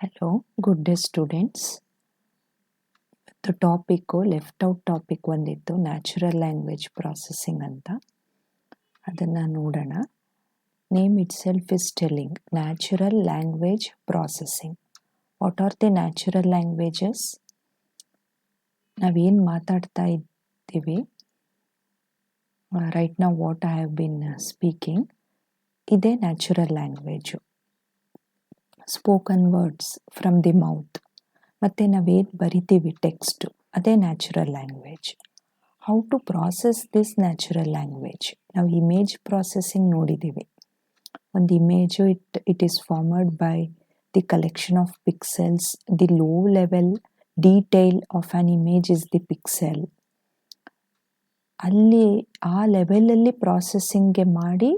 Hello, good day students. ಇವತ್ತು topic left out topic ಒಂದಿತ್ತು, natural language processing ಅಂತ. ಅದನ್ನು ನೋಡೋಣ. Name itself is telling natural language processing. What are the natural languages? ನಾವೇನು ಮಾತಾಡ್ತಾ ಇದ್ದೀವಿ ರೈಟ್ ನಾವು, what I have been speaking, ಇದೇ natural language. Spoken words from the mouth. ಮತ್ತು ನಾವೇನು ಬರಿತೀವಿ ಟೆಕ್ಸ್ಟು, ಅದೇ natural language. How to process this natural language? ನಾವು ಇಮೇಜ್ ಪ್ರಾಸೆಸಿಂಗ್ ನೋಡಿದ್ದೀವಿ. ಒಂದು image it is formed by the collection of pixels. The low level detail of an image is the pixel. ಅಲ್ಲಿ ಆ ಲೆವೆಲಲ್ಲಿ ಪ್ರಾಸೆಸಿಂಗ್ಗೆ ಮಾಡಿ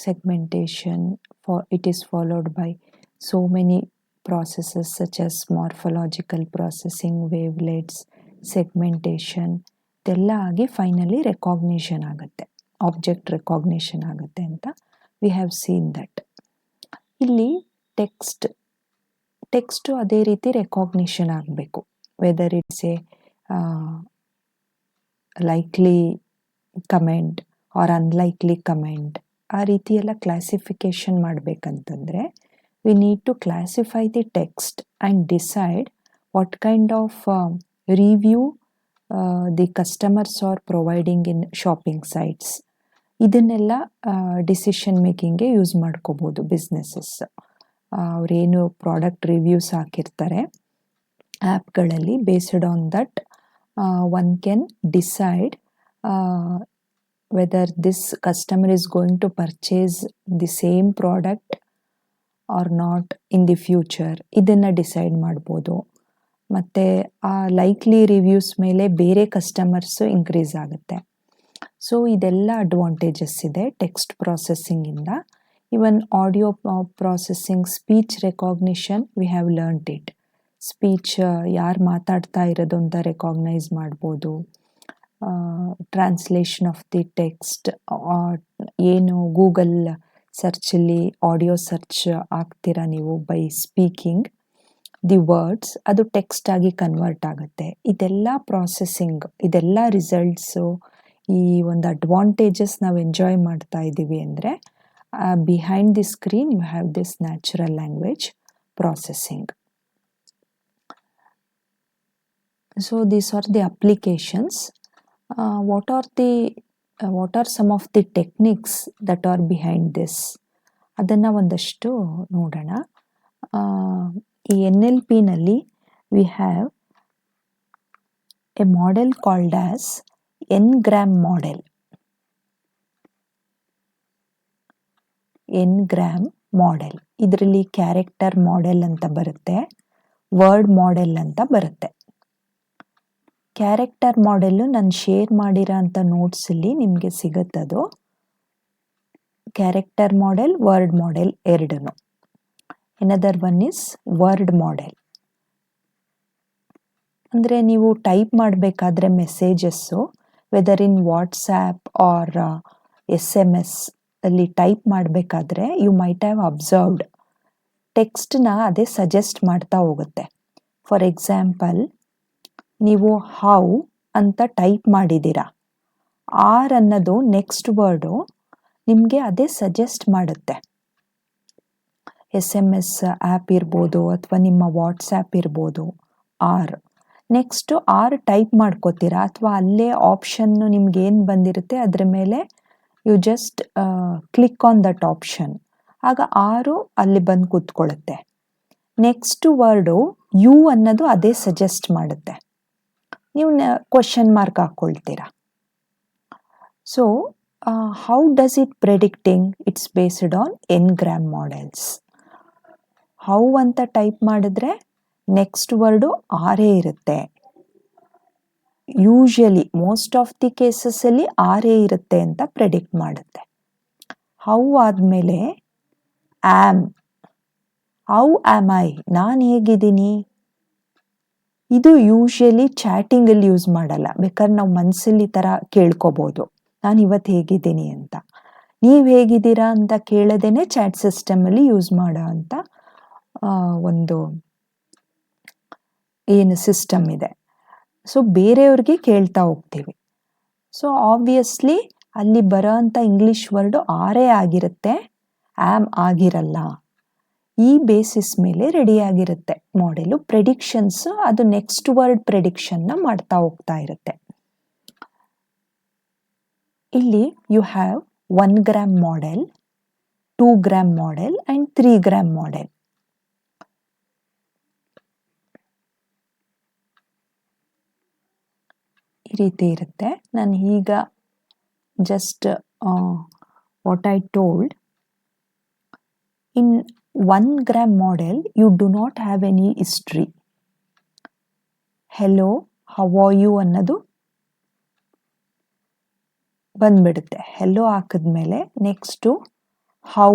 segmentation it is followed by so many processes such as morphological processing, wavelets, segmentation. ಇದೆಲ್ಲ ಆಗಿ finally recognition ಆಗುತ್ತೆ, object recognition ಆಗುತ್ತೆ ಅಂತ we have seen that. ಇಲ್ಲಿ ಟೆಕ್ಸ್ಟು ಅದೇ ರೀತಿ ರೆಕಾಗ್ನಿಷನ್ ಆಗಬೇಕು. Whether it's a likely comment or unlikely comment, ಆ ರೀತಿ ಎಲ್ಲ ಕ್ಲಾಸಿಫಿಕೇಷನ್ ಮಾಡಬೇಕಂತಂದರೆ we need to classify the text and decide what kind of review the customers are providing in shopping sites. ಇದನ್ನೆಲ್ಲ decision ಮೇಕಿಂಗ್ಗೆ use ಮಾಡ್ಕೋಬೋದು businesses. ಅವರೇನು product reviews ಹಾಕಿರ್ತಾರೆ ಆ್ಯಪ್ಗಳಲ್ಲಿ, based on that one can decide whether this customer is going to purchase the same product or not in the future. ಇದನ್ನು decide ಮಾಡ್ಬೋದು. ಮತ್ತು ಆ ಲೈಕ್ಲಿ ರಿವ್ಯೂಸ್ ಮೇಲೆ ಬೇರೆ ಕಸ್ಟಮರ್ಸು ಇನ್ಕ್ರೀಸ್ ಆಗುತ್ತೆ. ಸೊ ಇದೆಲ್ಲ ಅಡ್ವಾಂಟೇಜಸ್ ಇದೆ ಟೆಕ್ಸ್ಟ್ ಪ್ರಾಸೆಸಿಂಗಿಂದ. Even audio processing, speech recognition, we have learned it. Speech ಯಾರು ಮಾತಾಡ್ತಾ ಇರೋದು ಅಂತ ರೆಕಾಗ್ನೈಸ್ ಮಾಡ್ಬೋದು. ಟ್ರಾನ್ಸ್ಲೇಷನ್ ಆಫ್ ದಿ ಟೆಕ್ಸ್ಟ್, ಏನು ಗೂಗಲ್ ಸರ್ಚಲ್ಲಿ ಆಡಿಯೋ ಸರ್ಚ್ ಆಗ್ತೀರಾ ನೀವು ಬೈ ಸ್ಪೀಕಿಂಗ್ ದಿ ವರ್ಡ್ಸ್, ಅದು ಟೆಕ್ಸ್ಟ್ ಆಗಿ ಕನ್ವರ್ಟ್ ಆಗುತ್ತೆ. ಇದೆಲ್ಲ ಪ್ರಾಸೆಸಿಂಗ್, ಇದೆಲ್ಲ ರಿಸಲ್ಟ್ಸು, ಈ ಒಂದು ಅಡ್ವಾಂಟೇಜಸ್ ನಾವು ಎಂಜಾಯ್ ಮಾಡ್ತಾ ಇದ್ದೀವಿ ಅಂದರೆ behind the screen you have this natural language processing. So these are the applications. what are some of the techniques that are behind this? ಅದನ್ನು ಒಂದಷ್ಟು ನೋಡೋಣ. ಈ NLPನಲ್ಲಿ we have a model called as Ngram model. Ngram model. ಇದರಲ್ಲಿ character model ಅಂತ ಬರುತ್ತೆ, word model ಅಂತ ಬರುತ್ತೆ. Character model ನಾನು ಶೇರ್ ಮಾಡಿರೋ ಅಂಥ ನೋಟ್ಸಲ್ಲಿ ನಿಮಗೆ ಸಿಗುತ್ತದು. ಕ್ಯಾರೆಕ್ಟರ್ ಮಾಡೆಲ್, ವರ್ಡ್ ಮಾಡೆಲ್ ಎರಡೂ. Another one is word model. ಅಂದರೆ ನೀವು ಟೈಪ್ ಮಾಡಬೇಕಾದ್ರೆ ಮೆಸೇಜಸ್ಸು, ವೆದರ್ ಇನ್ ವಾಟ್ಸ್ಆ್ಯಪ್ ಆರ್ SMS ಅಲ್ಲಿ ಟೈಪ್ ಮಾಡಬೇಕಾದ್ರೆ ಯು ಮೈಟ್ ಹ್ಯಾವ್ ಅಬ್ಸರ್ವ್ಡ್ ಟೆಕ್ಸ್ಟ್ನ ಅದೇ ಸಜೆಸ್ಟ್ ಮಾಡ್ತಾ ಹೋಗುತ್ತೆ. ಫಾರ್ ಎಕ್ಸಾಂಪಲ್, ನೀವು ಹೌ ಅಂತ ಟೈಪ್ ಮಾಡಿದ್ದೀರಾ, ಆರ್ ಅನ್ನೋದು ನೆಕ್ಸ್ಟ್ ವರ್ಡು ನಿಮಗೆ ಅದೇ ಸಜೆಸ್ಟ್ ಮಾಡುತ್ತೆ. SMS ಆ್ಯಪ್ ಇರ್ಬೋದು ಅಥವಾ ನಿಮ್ಮ ವಾಟ್ಸ್ಆ್ಯಪ್ ಇರ್ಬೋದು. ಆರ್ ನೆಕ್ಸ್ಟು ಆರ್ ಟೈಪ್ ಮಾಡ್ಕೋತೀರಾ ಅಥವಾ ಅಲ್ಲೇ ಆಪ್ಷನ್ನು ನಿಮ್ಗೇನು ಬಂದಿರುತ್ತೆ ಅದರ ಮೇಲೆ you just click on that option, ಆಗ ಆರು ಅಲ್ಲಿ ಬಂದು ಕೂತ್ಕೊಳ್ಳುತ್ತೆ. ನೆಕ್ಸ್ಟ್ ವರ್ಡು ಯು ಅನ್ನೋದು ಅದೇ ಸಜೆಸ್ಟ್ ಮಾಡುತ್ತೆ. ನೀವು ಕ್ವಶನ್ ಮಾರ್ಕ್ ಹಾಕ್ಕೊಳ್ತೀರಾ. So how does it predicting? It's based on Ngram models. How ಅಂತ ಟೈಪ್ ಮಾಡಿದ್ರೆ ನೆಕ್ಸ್ಟ್ ವರ್ಡು ಆರೇ ಇರುತ್ತೆ. ಯೂಶಲಿ ಮೋಸ್ಟ್ ಆಫ್ ದಿ ಕೇಸಸಲ್ಲಿ ಆರೇ ಇರುತ್ತೆ ಅಂತ ಪ್ರೆಡಿಕ್ಟ್ ಮಾಡುತ್ತೆ. ಹೌ ಆದಮೇಲೆ ಆ್ಯಮ್, ಹೌ ಆ್ಯಮ್ ಐ, ನಾನು ಹೇಗಿದ್ದೀನಿ. ಇದು ಯೂಶಲಿ ಚಾಟಿಂಗಲ್ಲಿ ಯೂಸ್ ಮಾಡಲ್ಲ. ಬೇಕಾದ್ರೆ ನಾವು ಮನಸ್ಸಲ್ಲಿ ಈ ಥರ ಕೇಳ್ಕೊಬೋದು, ನಾನು ಇವತ್ತು ಹೇಗಿದ್ದೀನಿ ಅಂತ. ನೀವು ಹೇಗಿದ್ದೀರಾ ಅಂತ ಕೇಳೋದೇ ಚಾಟ್ ಸಿಸ್ಟಮಲ್ಲಿ ಯೂಸ್ ಮಾಡೋ ಅಂಥ ಒಂದು ಏನು ಸಿಸ್ಟಮ್ ಇದೆ. ಸೊ ಬೇರೆಯವ್ರಿಗೆ ಕೇಳ್ತಾ ಹೋಗ್ತೀವಿ. ಸೊ ಆಬ್ವಿಯಸ್ಲಿ ಅಲ್ಲಿ ಬರೋಂಥ ಇಂಗ್ಲಿಷ್ ವರ್ಡು ಆರೇ ಆಗಿರುತ್ತೆ, ಆಮ್ ಆಗಿರಲ್ಲ. ಈ ಬೇಸಿಸ್ ಮೇಲೆ ರೆಡಿ ಆಗಿರುತ್ತೆ ಮಾಡೆಲು. ಪ್ರೆಡಿಕ್ಷನ್ಸ್ ಅದು ನೆಕ್ಸ್ಟ್ ವರ್ಡ್ ಪ್ರೆಡಿಕ್ಷನ್ನ ಮಾಡ್ತಾ ಹೋಗ್ತಾ ಇರುತ್ತೆ. ಇಲ್ಲಿ you have 1 gram model, 2 gram model and 3 gram model. ಈ ರೀತಿ ಇರುತ್ತೆ. ನಾನು ಈಗ just what I told, in 1 gram model you do not have any history. Hello, how are you ಅನ್ನೋದು ಬಂದ್ಬಿಡುತ್ತೆ. ಹೆಲೋ ಹಾಕಿದ್ಮೇಲೆ ನೆಕ್ಸ್ಟು ಹೌ,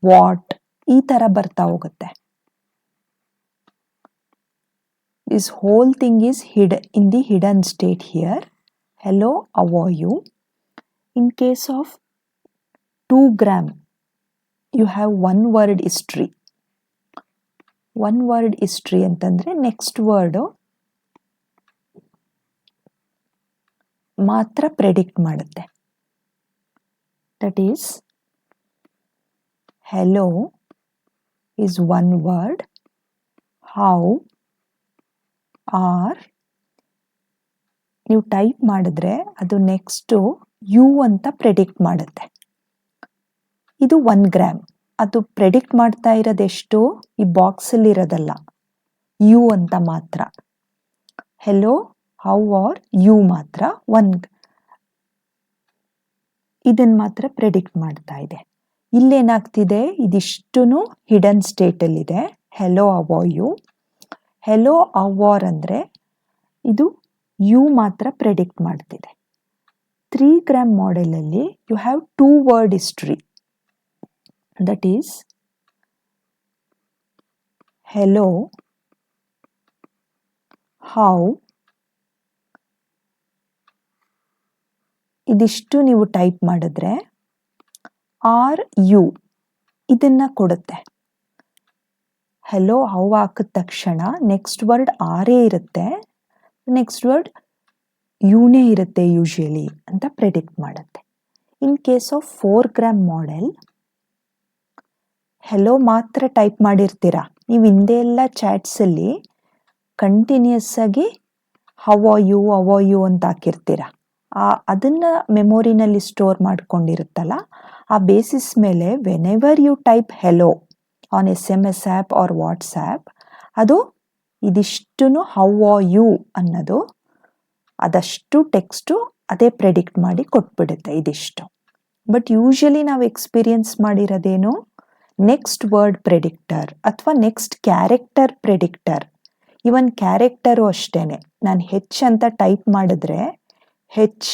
ವಾಟ್ ಈ ಥರ ಬರ್ತಾ ಹೋಗುತ್ತೆ. This whole thing is in the hidden state here. Hello, how are you? In case of 2 gram, you have 1 word history. 1 word history ಅಂತಂದ್ರೆ next word ಮಾತ್ರ predict ಮಾಡುತ್ತೆ. That is, hello is 1 word, how are ನೀವು type ಮಾಡಿದ್ರೆ ಅದು next you ಅಂತ predict ಮಾಡುತ್ತೆ. ಇದು 1 gram. ಅದು ಪ್ರೆಡಿಕ್ಟ್ ಮಾಡ್ತಾ ಇರೋದೆಷ್ಟು, ಈ ಬಾಕ್ಸಲ್ಲಿ ಇರೋದಲ್ಲ, ಯು ಅಂತ ಮಾತ್ರ. ಹೆಲೋ, ಹೌ ಆರ್ ಯು ಮಾತ್ರ ಇದನ್ನು ಮಾತ್ರ ಪ್ರೆಡಿಕ್ಟ್ ಮಾಡ್ತಾ ಇದೆ. ಇಲ್ಲೇನಾಗ್ತಿದೆ, ಇದಿಷ್ಟು ಹಿಡನ್ ಸ್ಟೇಟಲ್ಲಿದೆ. Hello, how are you. Hello, how are ಅಂದರೆ ಇದು ಯು ಮಾತ್ರ ಪ್ರೆಡಿಕ್ಟ್ ಮಾಡ್ತಿದೆ. 3 ಗ್ರಾಮ್ ಮಾಡೆಲಲ್ಲಿ you have 2 word history. That is hello, how, ಇದಿಷ್ಟು ನೀವು ಟೈಪ್ ಮಾಡಿದ್ರೆ ಆರ್ ಯು ಇದನ್ನು ಕೊಡುತ್ತೆ. ಹೆಲೋ, ಹೌ ಹಾಕಿದ ತಕ್ಷಣ ನೆಕ್ಸ್ಟ್ ವರ್ಡ್ ಆರೇ ಇರುತ್ತೆ, ನೆಕ್ಸ್ಟ್ ವರ್ಡ್ ಯುನೇ ಇರುತ್ತೆ ಯೂಶುವಲಿ ಅಂತ ಪ್ರೆಡಿಕ್ಟ್ ಮಾಡುತ್ತೆ. In case of 4 gram model, hello ಮಾತ್ರ ಟೈಪ್ ಮಾಡಿರ್ತೀರ ನೀವು. ಹಿಂದೆ ಎಲ್ಲ ಚಾಟ್ಸಲ್ಲಿ ಕಂಟಿನ್ಯೂಸ್ ಆಗಿ ಹೌ ಆರ್ ಯು ಅಂತ ಹಾಕಿರ್ತೀರ. ಅದನ್ನು ಮೆಮೊರಿನಲ್ಲಿ ಸ್ಟೋರ್ ಮಾಡ್ಕೊಂಡಿರುತ್ತಲ್ಲ, ಆ ಬೇಸಿಸ್ ಮೇಲೆ whenever you type hello on SMS app or WhatsApp, ಅದು ಇದಿಷ್ಟು ಹೌ ಆರ್ ಯು ಅನ್ನೋದು ಅದಷ್ಟು ಟೆಕ್ಸ್ಟು ಅದೇ ಪ್ರೆಡಿಕ್ಟ್ ಮಾಡಿ ಕೊಟ್ಬಿಡುತ್ತೆ ಇದಿಷ್ಟು. ಬಟ್ ಯೂಶಲಿ ನಾವು ಎಕ್ಸ್ಪೀರಿಯನ್ಸ್ ಮಾಡಿರೋದೇನು, ನೆಕ್ಸ್ಟ್ ವರ್ಡ್ ಪ್ರೆಡಿಕ್ಟರ್ ಅಥವಾ ನೆಕ್ಸ್ಟ್ ಕ್ಯಾರೆಕ್ಟರ್ ಪ್ರೆಡಿಕ್ಟರ್. ಇವನ್ ಕ್ಯಾರೆಕ್ಟರು ಅಷ್ಟೇ. ನಾನು ಹೆಚ್ ಅಂತ ಟೈಪ್ ಮಾಡಿದ್ರೆ ಹೆಚ್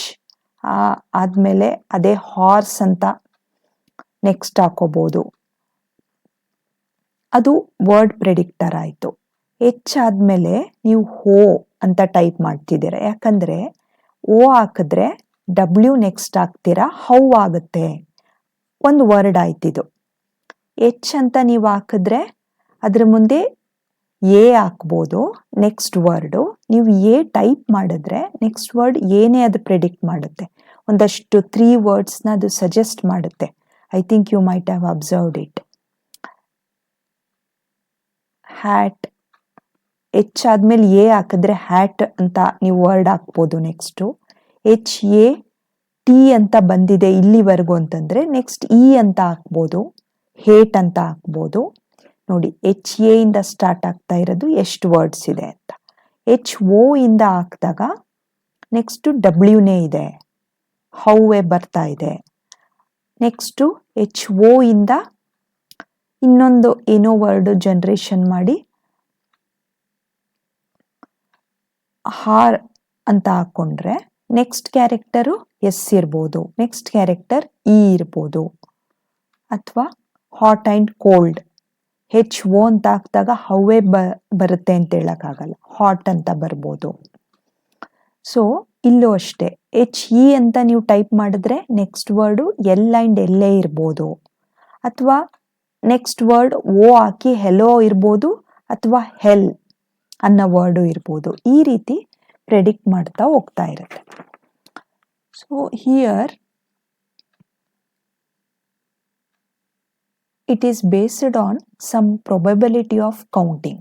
ಆದಮೇಲೆ ಅದೇ ಹಾರ್ಸ್ ಅಂತ ನೆಕ್ಸ್ಟ್ ಹಾಕೋಬೋದು, ಅದು ವರ್ಡ್ ಪ್ರೆಡಿಕ್ಟರ್ ಆಯಿತು. ಹೆಚ್ ಆದಮೇಲೆ ನೀವು ಹೋ ಅಂತ ಟೈಪ್ ಮಾಡ್ತಿದ್ದೀರ, ಯಾಕಂದರೆ ಓ ಹಾಕಿದ್ರೆ ಡಬ್ಲ್ಯೂ ನೆಕ್ಸ್ಟ್ ಹಾಕ್ತೀರಾ, ಹೌ ಆಗುತ್ತೆ, ಒಂದು ವರ್ಡ್ ಆಯ್ತಿದು. ಹೆಚ್ ಅಂತ ನೀವು ಹಾಕಿದ್ರೆ ಅದ್ರ ಮುಂದೆ ಎ ಹಾಕ್ಬೋದು, ನೆಕ್ಸ್ಟ್ ವರ್ಡು. ನೀವು ಎ ಟೈಪ್ ಮಾಡಿದ್ರೆ ನೆಕ್ಸ್ಟ್ ವರ್ಡ್ ಏನೇ ಅದು ಪ್ರೆಡಿಕ್ಟ್ ಮಾಡುತ್ತೆ. ಒಂದಷ್ಟು 3 ವರ್ಡ್ಸ್ನ ಅದು ಸಜೆಸ್ಟ್ ಮಾಡುತ್ತೆ. I think you might have observed it. Hat, H ಆದಮೇಲೆ ಎ ಹಾಕಿದ್ರೆ ಹ್ಯಾಟ್ ಅಂತ ನೀವು ವರ್ಡ್ ಹಾಕ್ಬೋದು. ನೆಕ್ಸ್ಟು ಹೆಚ್ ಎ ಟಿ ಅಂತ ಬಂದಿದೆ ಇಲ್ಲಿವರೆಗೂ ಅಂತಂದರೆ ನೆಕ್ಸ್ಟ್ ಇ ಅಂತ ಹಾಕ್ಬೋದು, ಹೇಟ್ ಅಂತ ಹಾಕ್ಬೋದು. ನೋಡಿ, ಹೆಚ್ ಎ ಇಂದ ಸ್ಟಾರ್ಟ್ ಆಗ್ತಾ ಇರೋದು ಎಷ್ಟು ವರ್ಡ್ಸ್ ಇದೆ ಅಂತ. ಹೆಚ್ ಓ ಇಂದ ಹಾಕಿದಾಗ ನೆಕ್ಸ್ಟು ಡಬ್ಲ್ಯೂನೇ ಇದೆ, ಹೌವೇ ಬರ್ತಾ ಇದೆ. ನೆಕ್ಸ್ಟು ಹೆಚ್ ಓ ಇಂದ ಇನ್ನೊಂದು ಏನೋ ವರ್ಡ್ ಜನರೇಷನ್ ಮಾಡಿ ಹಾರ್ ಅಂತ ಹಾಕ್ಕೊಂಡ್ರೆ ನೆಕ್ಸ್ಟ್ ಕ್ಯಾರೆಕ್ಟರು ಎಸ್ ಇರ್ಬೋದು, ನೆಕ್ಸ್ಟ್ ಕ್ಯಾರೆಕ್ಟರ್ ಇ ಇರ್ಬೋದು. ಅಥವಾ ಹಾಟ್ ಆ್ಯಂಡ್ ಕೋಲ್ಡ್, ಹೆಚ್ ಓ ಅಂತ ಹಾಕಿದಾಗ ಹೌವೇ ಬರುತ್ತೆ ಅಂತ ಹೇಳೋಕ್ಕಾಗಲ್ಲ, ಹಾಟ್ ಅಂತ ಬರ್ಬೋದು. ಸೊ ಇಲ್ಲೂ ಅಷ್ಟೇ, ಹೆಚ್ ಇ ಅಂತ ನೀವು ಟೈಪ್ ಮಾಡಿದ್ರೆ ನೆಕ್ಸ್ಟ್ ವರ್ಡು ಎಲ್ ಆ್ಯಂಡ್ ಎಲ್ಲೇ ಇರ್ಬೋದು. ಅಥವಾ ನೆಕ್ಸ್ಟ್ ವರ್ಡ್ ಓ ಹಾಕಿ ಹೆಲೋ ಇರ್ಬೋದು ಅಥವಾ ಹೆಲ್ ಅನ್ನೋ ವರ್ಡು ಇರ್ಬೋದು. ಈ ರೀತಿ ಪ್ರೆಡಿಕ್ಟ್ ಮಾಡ್ತಾ ಹೋಗ್ತಾ ಇರುತ್ತೆ. So here it is based on some probability of counting.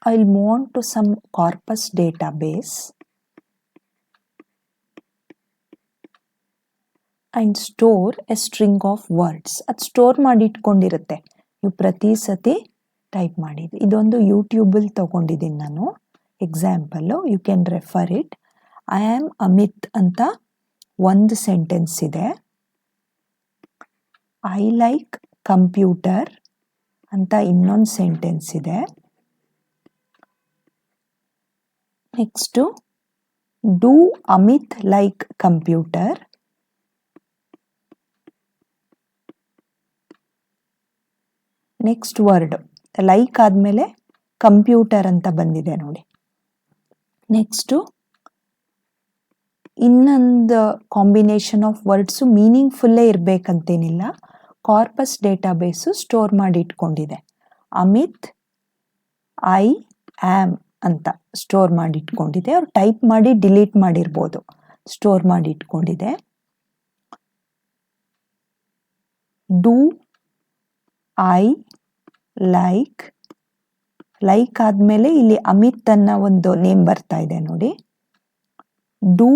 I'll move on to some corpus database and store a string of words. ಅದು ಸ್ಟೋರ್ ಮಾಡಿ ಇಟ್ಕೊಂಡಿರುತ್ತೆ, ನೀವು ಪ್ರತಿ ಸತಿ ಟೈಪ್ ಮಾಡಿದ್ದು. ಇದೊಂದು ಯೂಟ್ಯೂಬಲ್ಲಿ ತಗೊಂಡಿದ್ದೀನಿ ನಾನು example, you can refer it. I am Amit ಅಂತ ಒಂದು ಸೆಂಟೆನ್ಸ್ ಇದೆ. ಐ ಲೈಕ್ ಕಂಪ್ಯೂಟರ್ ಅಂತ ಇನ್ನೊಂದು ಸೆಂಟೆನ್ಸ್ ಇದೆ. Next do Amit like computer. Next word like ಆದಮೇಲೆ ಕಂಪ್ಯೂಟರ್ ಅಂತ ಬಂದಿದೆ ನೋಡಿ. ನೆಕ್ಸ್ಟು ಇನ್ನೊಂದು ಕಾಂಬಿನೇಷನ್ ಆಫ್ ವರ್ಡ್ಸು ಮೀನಿಂಗ್ಫುಲ್ಲೇ ಇರಬೇಕಂತೇನಿಲ್ಲ, ಕಾರ್ಪಸ್ ಡೇಟಾಬೇಸು ಸ್ಟೋರ್ ಮಾಡಿ ಇಟ್ಕೊಂಡಿದೆ. ಅಮಿತ್ ಐ ಆಮ್ ಅಂತ ಸ್ಟೋರ್ ಮಾಡಿ ಇಟ್ಕೊಂಡಿದೆ. ಅವ್ರು ಟೈಪ್ ಮಾಡಿ ಡಿಲೀಟ್ ಮಾಡಿರ್ಬೋದು, ಸ್ಟೋರ್ ಮಾಡಿ ಇಟ್ಕೊಂಡಿದೆ. ಡೂ ಐ ಲೈಕ್, ಲೈಕ್ ಆದಮೇಲೆ ಇಲ್ಲಿ ಅಮಿತ್ ಅನ್ನೋ ಒಂದು ನೇಮ್ ಬರ್ತಾ ಇದೆ ನೋಡಿ. ಡೂ,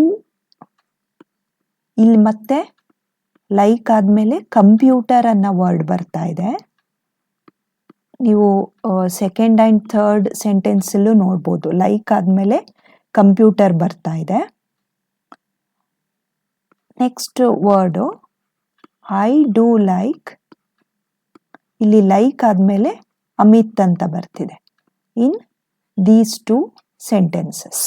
ಇಲ್ಲಿ ಮತ್ತೆ ಲೈಕ್ ಆದಮೇಲೆ ಕಂಪ್ಯೂಟರ್ ಅನ್ನೋ ವರ್ಡ್ ಬರ್ತಾ ಇದೆ. ನೀವು ಸೆಕೆಂಡ್ ಆ್ಯಂಡ್ ಥರ್ಡ್ ಸೆಂಟೆನ್ಸಲ್ಲೂ ನೋಡ್ಬೋದು, ಲೈಕ್ ಆದಮೇಲೆ ಕಂಪ್ಯೂಟರ್ ಬರ್ತಾ ಇದೆ. Next word I do like, ಇಲ್ಲಿ ಲೈಕ್ ಆದಮೇಲೆ ಅಮಿತ್ ಅಂತ ಬರ್ತಿದೆ in these two sentences.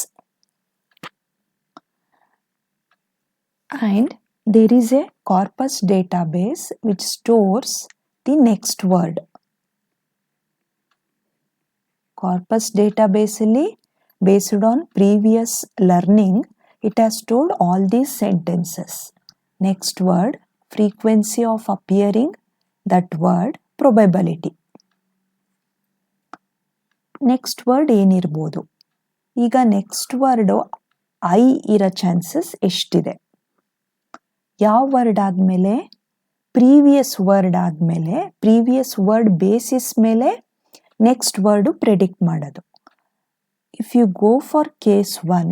And there is a corpus database which stores the next word. Corpus ಡೇಟಾಬೇಸಲ್ಲಿ based on previous learning it has stored all these sentences. Next word, frequency of appearing that word, probability. Next word ಏನಿರ್ಬೋದು? ಈಗ next word I ಇರೋ chances ಎಷ್ಟಿದೆ? ಯಾವ word ಆದಮೇಲೆ? Previous word ಆದಮೇಲೆ, previous word basis ಮೇಲೆ next word predict ಮಾಡೋದು. If you go for case 1,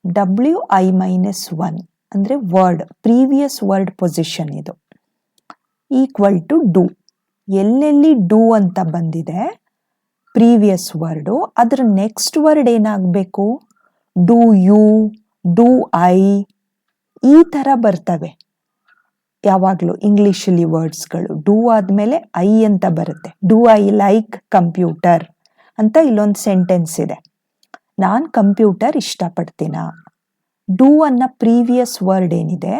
WI-1 ಅಂದರೆ ವರ್ಡ್, ಪ್ರೀವಿಯಸ್ ವರ್ಡ್ ಪೊಸಿಷನ್ ಇದು, ಈಕ್ವಲ್ ಟು ಡೂ. ಎಲ್ಲೆಲ್ಲಿ ಡೂ ಅಂತ ಬಂದಿದೆ ಪ್ರೀವಿಯಸ್ ವರ್ಡು, ಅದರ ನೆಕ್ಸ್ಟ್ ವರ್ಡ್ ಏನಾಗಬೇಕು? ಡೂ ಯು, ಡೂ ಐ, ಈ ಥರ ಬರ್ತವೆ ಯಾವಾಗಲೂ ಇಂಗ್ಲೀಷಲ್ಲಿ ವರ್ಡ್ಸ್ಗಳು. ಡೂ ಆದಮೇಲೆ ಐ ಅಂತ ಬರುತ್ತೆ. ಡೂ ಐ ಲೈಕ್ ಕಂಪ್ಯೂಟರ್ ಅಂತ ಇಲ್ಲೊಂದು ಸೆಂಟೆನ್ಸ್ ಇದೆ. ನಾನು ಕಂಪ್ಯೂಟರ್ ಇಷ್ಟಪಡ್ತೀನ. ಡೂ ಅನ್ನೋ ಪ್ರೀವಿಯಸ್ ವರ್ಡ್ ಏನಿದೆ,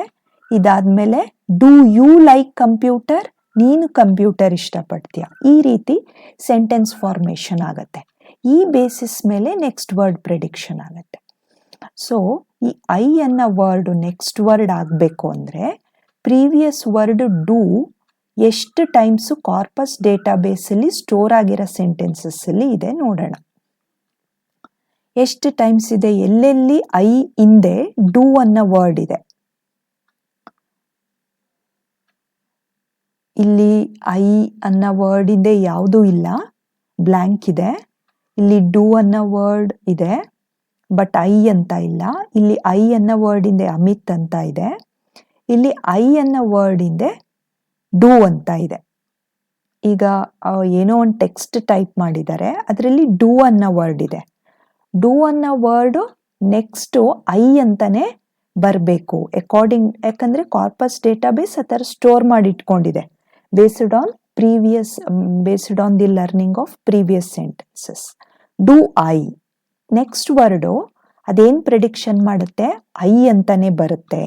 ಇದಾದಮೇಲೆ ಡೂ ಯು ಲೈಕ್ ಕಂಪ್ಯೂಟರ್, ನೀನು ಕಂಪ್ಯೂಟರ್ ಇಷ್ಟಪಡ್ತೀಯ. ಈ ರೀತಿ ಸೆಂಟೆನ್ಸ್ ಫಾರ್ಮೇಷನ್ ಆಗುತ್ತೆ. ಈ ಬೇಸಿಸ್ ಮೇಲೆ ನೆಕ್ಸ್ಟ್ ವರ್ಡ್ ಪ್ರೆಡಿಕ್ಷನ್ ಆಗುತ್ತೆ. ಸೊ ಈ ಐ ಅನ್ನೋ ವರ್ಡು ನೆಕ್ಸ್ಟ್ ವರ್ಡ್ ಆಗಬೇಕು ಅಂದರೆ ಪ್ರೀವಿಯಸ್ ವರ್ಡ್ ಡೂ ಎಷ್ಟು ಟೈಮ್ಸು ಕಾರ್ಪಸ್ ಡೇಟಾಬೇಸಲ್ಲಿ ಸ್ಟೋರ್ ಆಗಿರೋ ಸೆಂಟೆನ್ಸಸ್ಸಲ್ಲಿ ಇದೆ ನೋಡೋಣ. ಎಷ್ಟು ಟೈಮ್ಸ್ ಇದೆ? ಎಲ್ಲೆಲ್ಲಿ ಐ ಹಿಂದೆ ಡೂ ಅನ್ನೋ ವರ್ಡ್ ಇದೆ, ಇಲ್ಲಿ ಐ ಅನ್ನೋ ವರ್ಡ್ ಹಿಂದೆ ಯಾವುದೂ ಇಲ್ಲ, ಬ್ಲ್ಯಾಂಕ್ ಇದೆ. ಇಲ್ಲಿ ಡೂ ಅನ್ನೋ ವರ್ಡ್ ಇದೆ ಬಟ್ ಐ ಅಂತ ಇಲ್ಲ. ಇಲ್ಲಿ ಐ ಅನ್ನೋ ವರ್ಡ್ ಹಿಂದೆ ಅಮಿತ್ ಅಂತ ಇದೆ. ಇಲ್ಲಿ ಐ ಅನ್ನೋ ವರ್ಡ್ ಹಿಂದೆ ಡೂ ಅಂತ ಇದೆ. ಈಗ ಏನೋ ಒಂದು ಟೆಕ್ಸ್ಟ್ ಟೈಪ್ ಮಾಡಿದ್ದಾರೆ, ಅದರಲ್ಲಿ ಡೂ ಅನ್ನೋ ವರ್ಡ್ ಇದೆ. ಡೂ ಅನ್ನೋ ವರ್ಡು ನೆಕ್ಸ್ಟು ಐ ಅಂತಾನೆ ಬರಬೇಕು ಅಕಾರ್ಡಿಂಗ್, ಯಾಕಂದರೆ ಕಾರ್ಪಸ್ ಡೇಟಾಬೇಸ್ ಆ ಥರ ಸ್ಟೋರ್ ಮಾಡಿ ಇಟ್ಕೊಂಡಿದೆ based on the learning of previous sentences. Do I next word ಅದೇನು ಪ್ರೆಡಿಕ್ಷನ್ ಮಾಡುತ್ತೆ? ಐ ಅಂತಾನೆ ಬರುತ್ತೆ,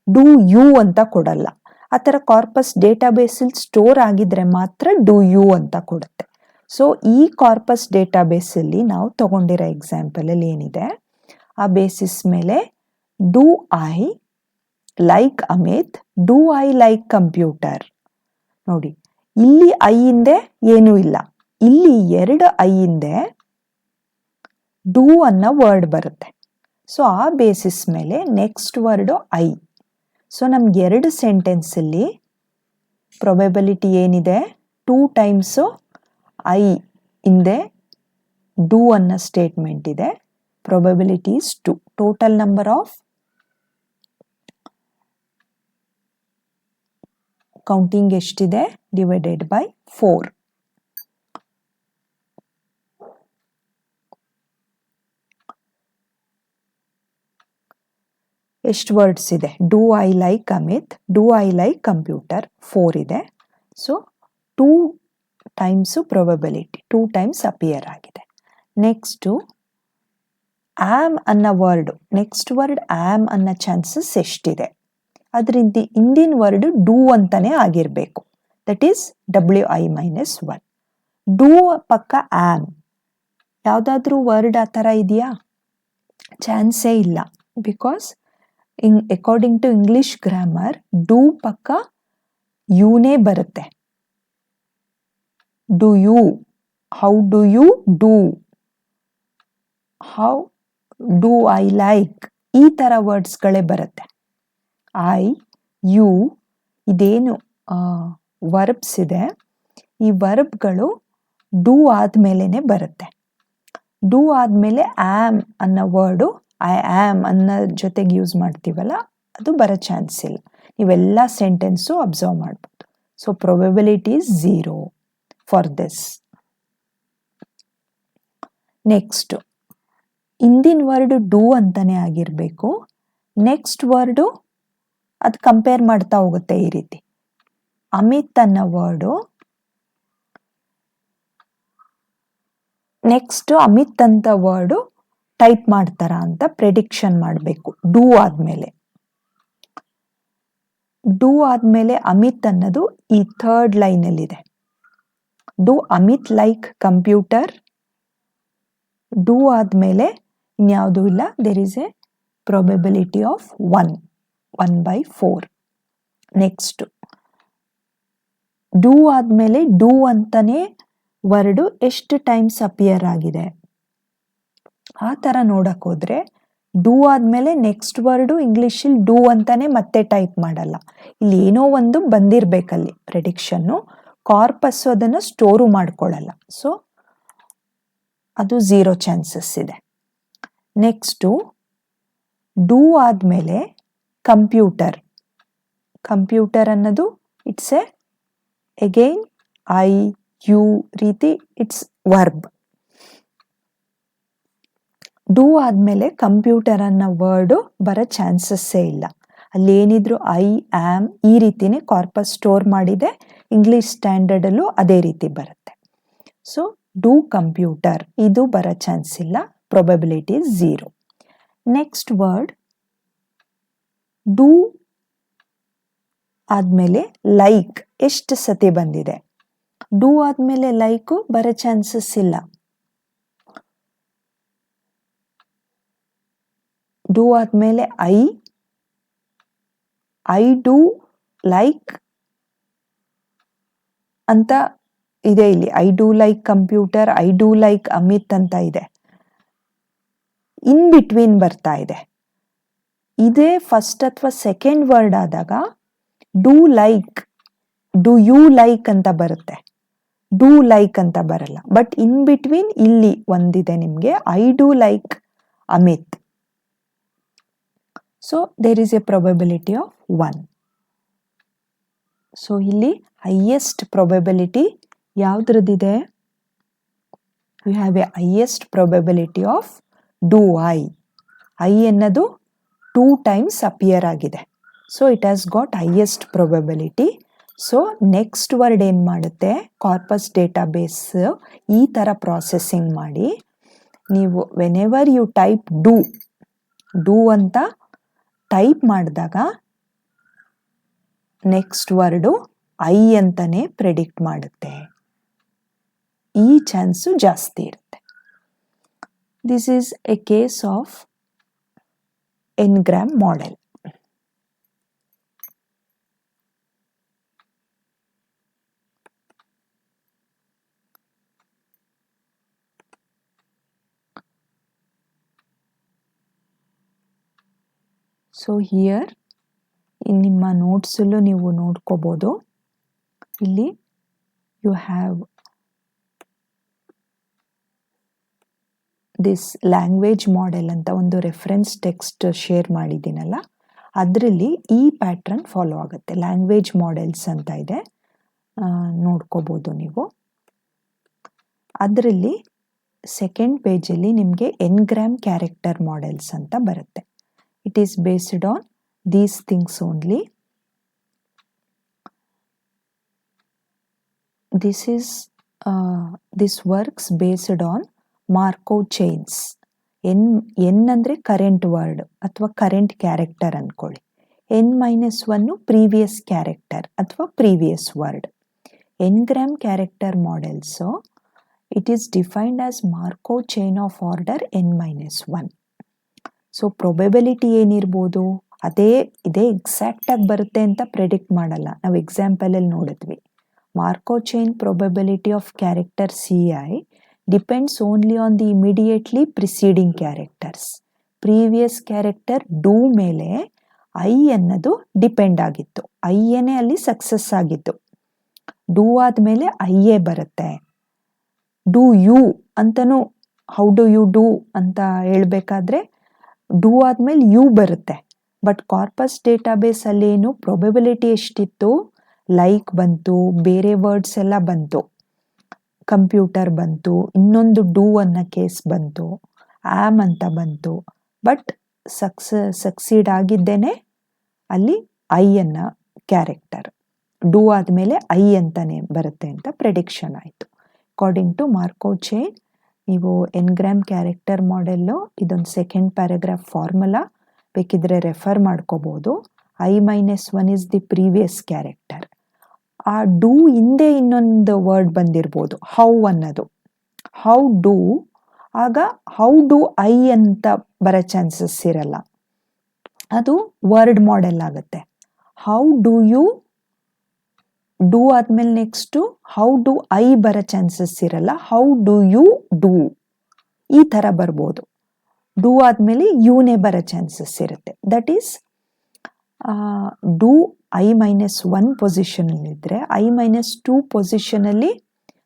ಡೂ ಯು ಅಂತ ಕೊಡಲ್ಲ. ಆ ಥರ ಕಾರ್ಪಸ್ ಡೇಟಾಬೇಸಲ್ಲಿ ಸ್ಟೋರ್ ಆಗಿದ್ರೆ ಮಾತ್ರ ಡೂ ಯು ಅಂತ ಕೊಡುತ್ತೆ. ಸೊ ಈ ಕಾರ್ಪಸ್ ಡೇಟಾಬೇಸಲ್ಲಿ ನಾವು ತಗೊಂಡಿರೋ ಎಕ್ಸಾಂಪಲಲ್ಲಿ ಏನಿದೆ ಆ ಬೇಸಿಸ್ ಮೇಲೆ do I like Amit, do I like computer. ನೋಡಿ ಇಲ್ಲಿ ಐ ಹಿಂದೆ ಏನೂ ಇಲ್ಲ, ಇಲ್ಲಿ 2 ಐ ಹಿಂದೆ ಡೂ ಅನ್ನೋ ವರ್ಡ್ ಬರುತ್ತೆ. ಸೊ ಆ ಬೇಸಿಸ್ ಮೇಲೆ ನೆಕ್ಸ್ಟ್ ವರ್ಡು ಐ. ಸೊ ನಮ್ಗೆ 2 ಸೆಂಟೆನ್ಸಲ್ಲಿ ಪ್ರೊಬೆಬಿಲಿಟಿ ಏನಿದೆ, 2 ಟೈಮ್ಸು ಐ ಹಿಂದೆ ಡೂ ಅನ್ನೋ ಸ್ಟೇಟ್ಮೆಂಟ್ ಇದೆ. Probability is 2. Total number of counting ಎಷ್ಟಿದೆ, ಡಿವೈಡೆಡ್ ಬೈ 4. ಎಷ್ಟು ವರ್ಡ್ಸ್ ಇದೆ, do I like Amit, do I like computer 4 ಇದೆ. So 2 times probability 2 times appear ಆಗಿದೆ. ನೆಕ್ಸ್ಟು ಆಮ್ ಅನ್ನೋ ವರ್ಡು, ನೆಕ್ಸ್ಟ್ ವರ್ಡ್ ಆಮ್ ಅನ್ನೋ ಚಾನ್ಸಸ್ ಎಷ್ಟಿದೆ, ಅದರಿಂದ ಹಿಂದಿನ ವರ್ಡ್ ಡೂ ಅಂತಾನೆ ಆಗಿರಬೇಕು. That is WI-1. ಡೂ ಪಕ್ಕ ಆಮ್, ಯಾವುದಾದ್ರೂ ವರ್ಡ್ ಆ ಥರ ಇದೆಯಾ, ಚಾನ್ಸೇ ಇಲ್ಲ. Because according to English grammar do ಪಕ್ಕ ಯೂನೇ ಬರುತ್ತೆ. Do you, how do you do, how do I like, ಈ ಥರ ವರ್ಡ್ಸ್ಗಳೇ ಬರುತ್ತೆ. ಐ, ಯು, ಇದೇನು ವರ್ಬ್ಸ್ ಇದೆ, ಈ ವರ್ಬ್ಗಳು ಡೂ ಆದಮೇಲೆ ಬರುತ್ತೆ. ಡೂ ಆದಮೇಲೆ ಆಮ್ ಅನ್ನೋ ವರ್ಡು ಐ ಆಮ್ ಅನ್ನೋ ಜೊತೆಗೆ ಯೂಸ್ ಮಾಡ್ತೀವಲ್ಲ, ಅದು ಬರೋ ಚಾನ್ಸ್ ಇಲ್ಲ. ನೀವೆಲ್ಲ ಸೆಂಟೆನ್ಸು ಅಬ್ಸರ್ವ್ ಮಾಡ್ಬೋದು. So probability is 0 for this. Next ಹಿಂದಿನ ವರ್ಡು ಡೂ ಅಂತಾನೆ ಆಗಿರಬೇಕು. ನೆಕ್ಸ್ಟ್ ವರ್ಡು ಅದು ಕಂಪೇರ್ ಮಾಡ್ತಾ ಹೋಗುತ್ತೆ ಈ ರೀತಿ. ಅಮಿತ್ ಅನ್ನೋ ವರ್ಡು ನೆಕ್ಸ್ಟ್ ಅಮಿತ್ ಅಂತ ವರ್ಡು ಟೈಪ್ ಮಾಡ್ತಾರ ಅಂತ ಪ್ರೆಡಿಕ್ಷನ್ ಮಾಡಬೇಕು. ಡೂ ಆದಮೇಲೆ ಅಮಿತ್ ಅನ್ನೋದು ಈ 3rd ಲೈನಲ್ಲಿದೆ. Do Amit like computer, do ಆದಮೇಲೆ ಇನ್ಯಾವುದೂ ಇಲ್ಲ. There is a probability of 1/4. Next do ಆದಮೇಲೆ ಡೂ ಅಂತಾನೆ ವರ್ಡು ಎಷ್ಟು ಟೈಮ್ಸ್ ಅಪಿಯರ್ ಆಗಿದೆ, ಆ ಥರ ನೋಡಕ್ ಹೋದ್ರೆ ಡೂ ಆದಮೇಲೆ ನೆಕ್ಸ್ಟ್ ವರ್ಡು ಇಂಗ್ಲೀಷಲ್ಲಿ ಡೂ ಅಂತಾನೆ ಮತ್ತೆ ಟೈಪ್ ಮಾಡಲ್ಲ. ಇಲ್ಲಿ ಏನೋ ಒಂದು ಬಂದಿರಬೇಕಲ್ಲಿ ಪ್ರೆಡಿಕ್ಷನ್ನು, ಕಾರ್ಪಸ್ ಅದನ್ನು ಸ್ಟೋರು ಮಾಡ್ಕೊಳ್ಳಲ್ಲ. ಸೊ ಅದು 0 ಚಾನ್ಸಸ್ ಇದೆ. ನೆಕ್ಸ್ಟು ಡೂ ಆದಮೇಲೆ ಕಂಪ್ಯೂಟರ್ ಅನ್ನೋದು it's a again I you ರೀತಿ ಇಟ್ಸ್ ವರ್ಬ್. ಡೂ ಆದಮೇಲೆ ಕಂಪ್ಯೂಟರ್ ಅನ್ನೋ ವರ್ಡು ಬರೋ ಚಾನ್ಸಸ್ಸೇ ಇಲ್ಲ. ಅಲ್ಲಿ ಏನಿದ್ರು ಐ ಆಮ್ ಈ ರೀತಿನೇ ಕಾರ್ಪಸ್ ಸ್ಟೋರ್ ಮಾಡಿದೆ. ಇಂಗ್ಲಿಷ್ ಸ್ಟ್ಯಾಂಡರ್ಡಲ್ಲೂ ಅದೇ ರೀತಿ ಬರುತ್ತೆ. ಸೊ ಡೂ ಕಂಪ್ಯೂಟರ್ ಇದು ಬರೋ ಚಾನ್ಸ್ ಇಲ್ಲ. ಪ್ರೊಬೆಬಿಲಿಟಿ 0. ನೆಕ್ಸ್ಟ್ ವರ್ಡ್ ಡೂ ಆದಮೇಲೆ ಲೈಕ್ ಎಷ್ಟು ಸತಿ ಬಂದಿದೆ. ಡೂ ಆದಮೇಲೆ ಲೈಕು ಬರೋ ಚಾನ್ಸಸ್ ಇಲ್ಲ. ಡೂ ಆದಮೇಲೆ ಐ ಡೂ ಲೈಕ್ ಅಂತ ಇದೆ ಇಲ್ಲಿ. I do like computer, I do like Amit ಅಂತ ಇದೆ. ಇನ್ ಬಿಟ್ವೀನ್ ಬರ್ತಾ ಇದೆ. ಇದೇ ಫಸ್ಟ್ ಅಥವಾ ಸೆಕೆಂಡ್ ವರ್ಡ್ ಆದಾಗ do like, do you like ಅಂತ ಬರುತ್ತೆ, ಡೂ ಲೈಕ್ ಅಂತ ಬರಲ್ಲ. ಬಟ್ ಇನ್ ಬಿಟ್ವೀನ್ ಇಲ್ಲಿ ಒಂದಿದೆ ನಿಮಗೆ, I do like Amit. So there is a probability of 1. So ಇಲ್ಲಿ ಹೈಯೆಸ್ಟ್ ಪ್ರೊಬೆಬಿಲಿಟಿ ಯಾವುದ್ರದ್ದಿದೆ, you have a highest probability of do I. I ಅನ್ನೋದು 2 ಟೈಮ್ಸ್ ಅಪಿಯರ್ ಆಗಿದೆ. So it has got highest probability. So next word ಏನು ಮಾಡುತ್ತೆ, corpus database ಈ ಥರ processing ಮಾಡಿ ನೀವು ವೆನೆವರ್ ಯು ಟೈಪ್ ಡೂ ಅಂತ ಟೈಪ್ ಮಾಡಿದಾಗ ನೆಕ್ಸ್ಟ್ ವರ್ಡು ಐ ಅಂತಾನೆ ಪ್ರೆಡಿಕ್ಟ್ ಮಾಡುತ್ತೆ. ಈ ಚಾನ್ಸು ಜಾಸ್ತಿ ಇರುತ್ತೆ. This is a case of ngram model. So here ನಿಮ್ಮ ನೋಟ್ಸಲ್ಲೂ ನೀವು ನೋಡ್ಕೋಬೋದು, ಇಲ್ಲಿ you have this language model ಅಂತ ಒಂದು ರೆಫರೆನ್ಸ್ ಟೆಕ್ಸ್ಟ್ ಶೇರ್ ಮಾಡಿದ್ದೀನಲ್ಲ, ಅದರಲ್ಲಿ ಈ ಪ್ಯಾಟ್ರನ್ ಫಾಲೋ ಆಗುತ್ತೆ. ಲ್ಯಾಂಗ್ವೇಜ್ ಮಾಡೆಲ್ಸ್ ಅಂತ ಇದೆ, ನೋಡ್ಕೋಬೋದು ನೀವು. ಅದರಲ್ಲಿ ಸೆಕೆಂಡ್ ಪೇಜಲ್ಲಿ ನಿಮಗೆ ಎನ್ಗ್ರಾಮ್ ಕ್ಯಾರೆಕ್ಟರ್ ಮಾಡೆಲ್ಸ್ ಅಂತ ಬರುತ್ತೆ. It is based on these things only. This works based on Markov chains. N ಅಂದರೆ ಕರೆಂಟ್ ವರ್ಡ್ ಅಥವಾ ಕರೆಂಟ್ ಕ್ಯಾರೆಕ್ಟರ್ ಅಂದ್ಕೊಳ್ಳಿ. n-1 ಪ್ರೀವಿಯಸ್ ಕ್ಯಾರೆಕ್ಟರ್ ಅಥವಾ previous word. Ngram character models it is defined as Markov chain of order n-1. So probability ಏನಿರ್ಬೋದು, ಇದೇ ಎಕ್ಸಾಕ್ಟಾಗಿ ಬರುತ್ತೆ ಅಂತ predict ಮಾಡಲ್ಲ. ನಾವು ಎಕ್ಸಾಂಪಲಲ್ಲಿ ನೋಡಿದ್ವಿ, Markov chain probability of character CI depends only on the immediately preceding characters. Previous character do ಮೇಲೆ I ಅನ್ನೋದು ಡಿಪೆಂಡ್ ಆಗಿತ್ತು, ಐಯೇನೇ ಅಲ್ಲಿ ಸಕ್ಸಸ್ ಆಗಿತ್ತು. ಡೂ ಆದಮೇಲೆ ಐಯೇ ಬರುತ್ತೆ. ಡೂ ಯು ಅಂತನೂ, ಹೌ ಡು ಯು ಡೂ ಅಂತ ಹೇಳ್ಬೇಕಾದ್ರೆ ಡೂ ಆದಮೇಲೆ ಯು ಬರುತ್ತೆ. ಬಟ್ ಕಾರ್ಪಸ್ ಡೇಟಾಬೇಸ್ ಅಲ್ಲಿ ಏನು ಪ್ರೊಬೆಬಿಲಿಟಿ ಎಷ್ಟಿತ್ತು, ಲೈಕ್ ಬಂತು, ಬೇರೆ ವರ್ಡ್ಸ್ ಎಲ್ಲ ಬಂತು, ಕಂಪ್ಯೂಟರ್ ಬಂತು, ಇನ್ನೊಂದು ಡೂ ಅನ್ನೋ ಕೇಸ್ ಬಂತು, ಆಮ್ ಅಂತ ಬಂತು. ಬಟ್ ಸಕ್ಸೀಡ್ ಆಗಿದ್ದೇನೆ ಅಲ್ಲಿ ಐ ಅನ್ನೋ ಕ್ಯಾರೆಕ್ಟರ್. ಡೂ ಆದಮೇಲೆ ಐ ಅಂತಾನೆ ಬರುತ್ತೆ ಅಂತ ಪ್ರೆಡಿಕ್ಷನ್ ಆಯಿತು. ಅಕಾರ್ಡಿಂಗ್ ಟು ಮಾರ್ಕೋವ್ ಚೈನ್, ನೀವು ಎನ್ಗ್ರಾಮ್ ಕ್ಯಾರೆಕ್ಟರ್ ಮಾಡೆಲ್ಲು ಇದೊಂದು ಸೆಕೆಂಡ್ ಪ್ಯಾರಾಗ್ರಾಫ್ ಫಾರ್ಮುಲಾ ಬೇಕಿದ್ರೆ ರೆಫರ್ ಮಾಡ್ಕೋಬೋದು. i-1 is the previous character. ಆ ಡೂ ಹಿಂದೆ ಇನ್ನೊಂದು ವರ್ಡ್ ಬಂದಿರ್ಬೋದು, ಹೌ ಅನ್ನೋದು. ಹೌ ಡೂ, ಆಗ ಹೌ ಡು ಐ ಅಂತ ಬರೋ ಚಾನ್ಸಸ್ ಇರಲ್ಲ, ಅದು ವರ್ಡ್ ಮಾಡೆಲ್ ಆಗುತ್ತೆ. ಹೌ ಡು ಯು, ಡೂ ಆದ್ಮೇಲೆ ನೆಕ್ಸ್ಟು ಹೌ ಡು ಐ ಬರೋ ಚಾನ್ಸಸ್ ಇರಲ್ಲ, ಹೌ ಡು ಯು ಡೂ ಈ ಥರ ಬರ್ಬೋದು. ಡೂ ಆದಮೇಲೆ ಯುನೇ ಬರೋ ಚಾನ್ಸಸ್ ಇರುತ್ತೆ. That is do i-1 ಪೊಸಿಷನಲ್ಲಿದ್ದರೆ i-2 ಪೊಸಿಷನಲ್ಲಿ,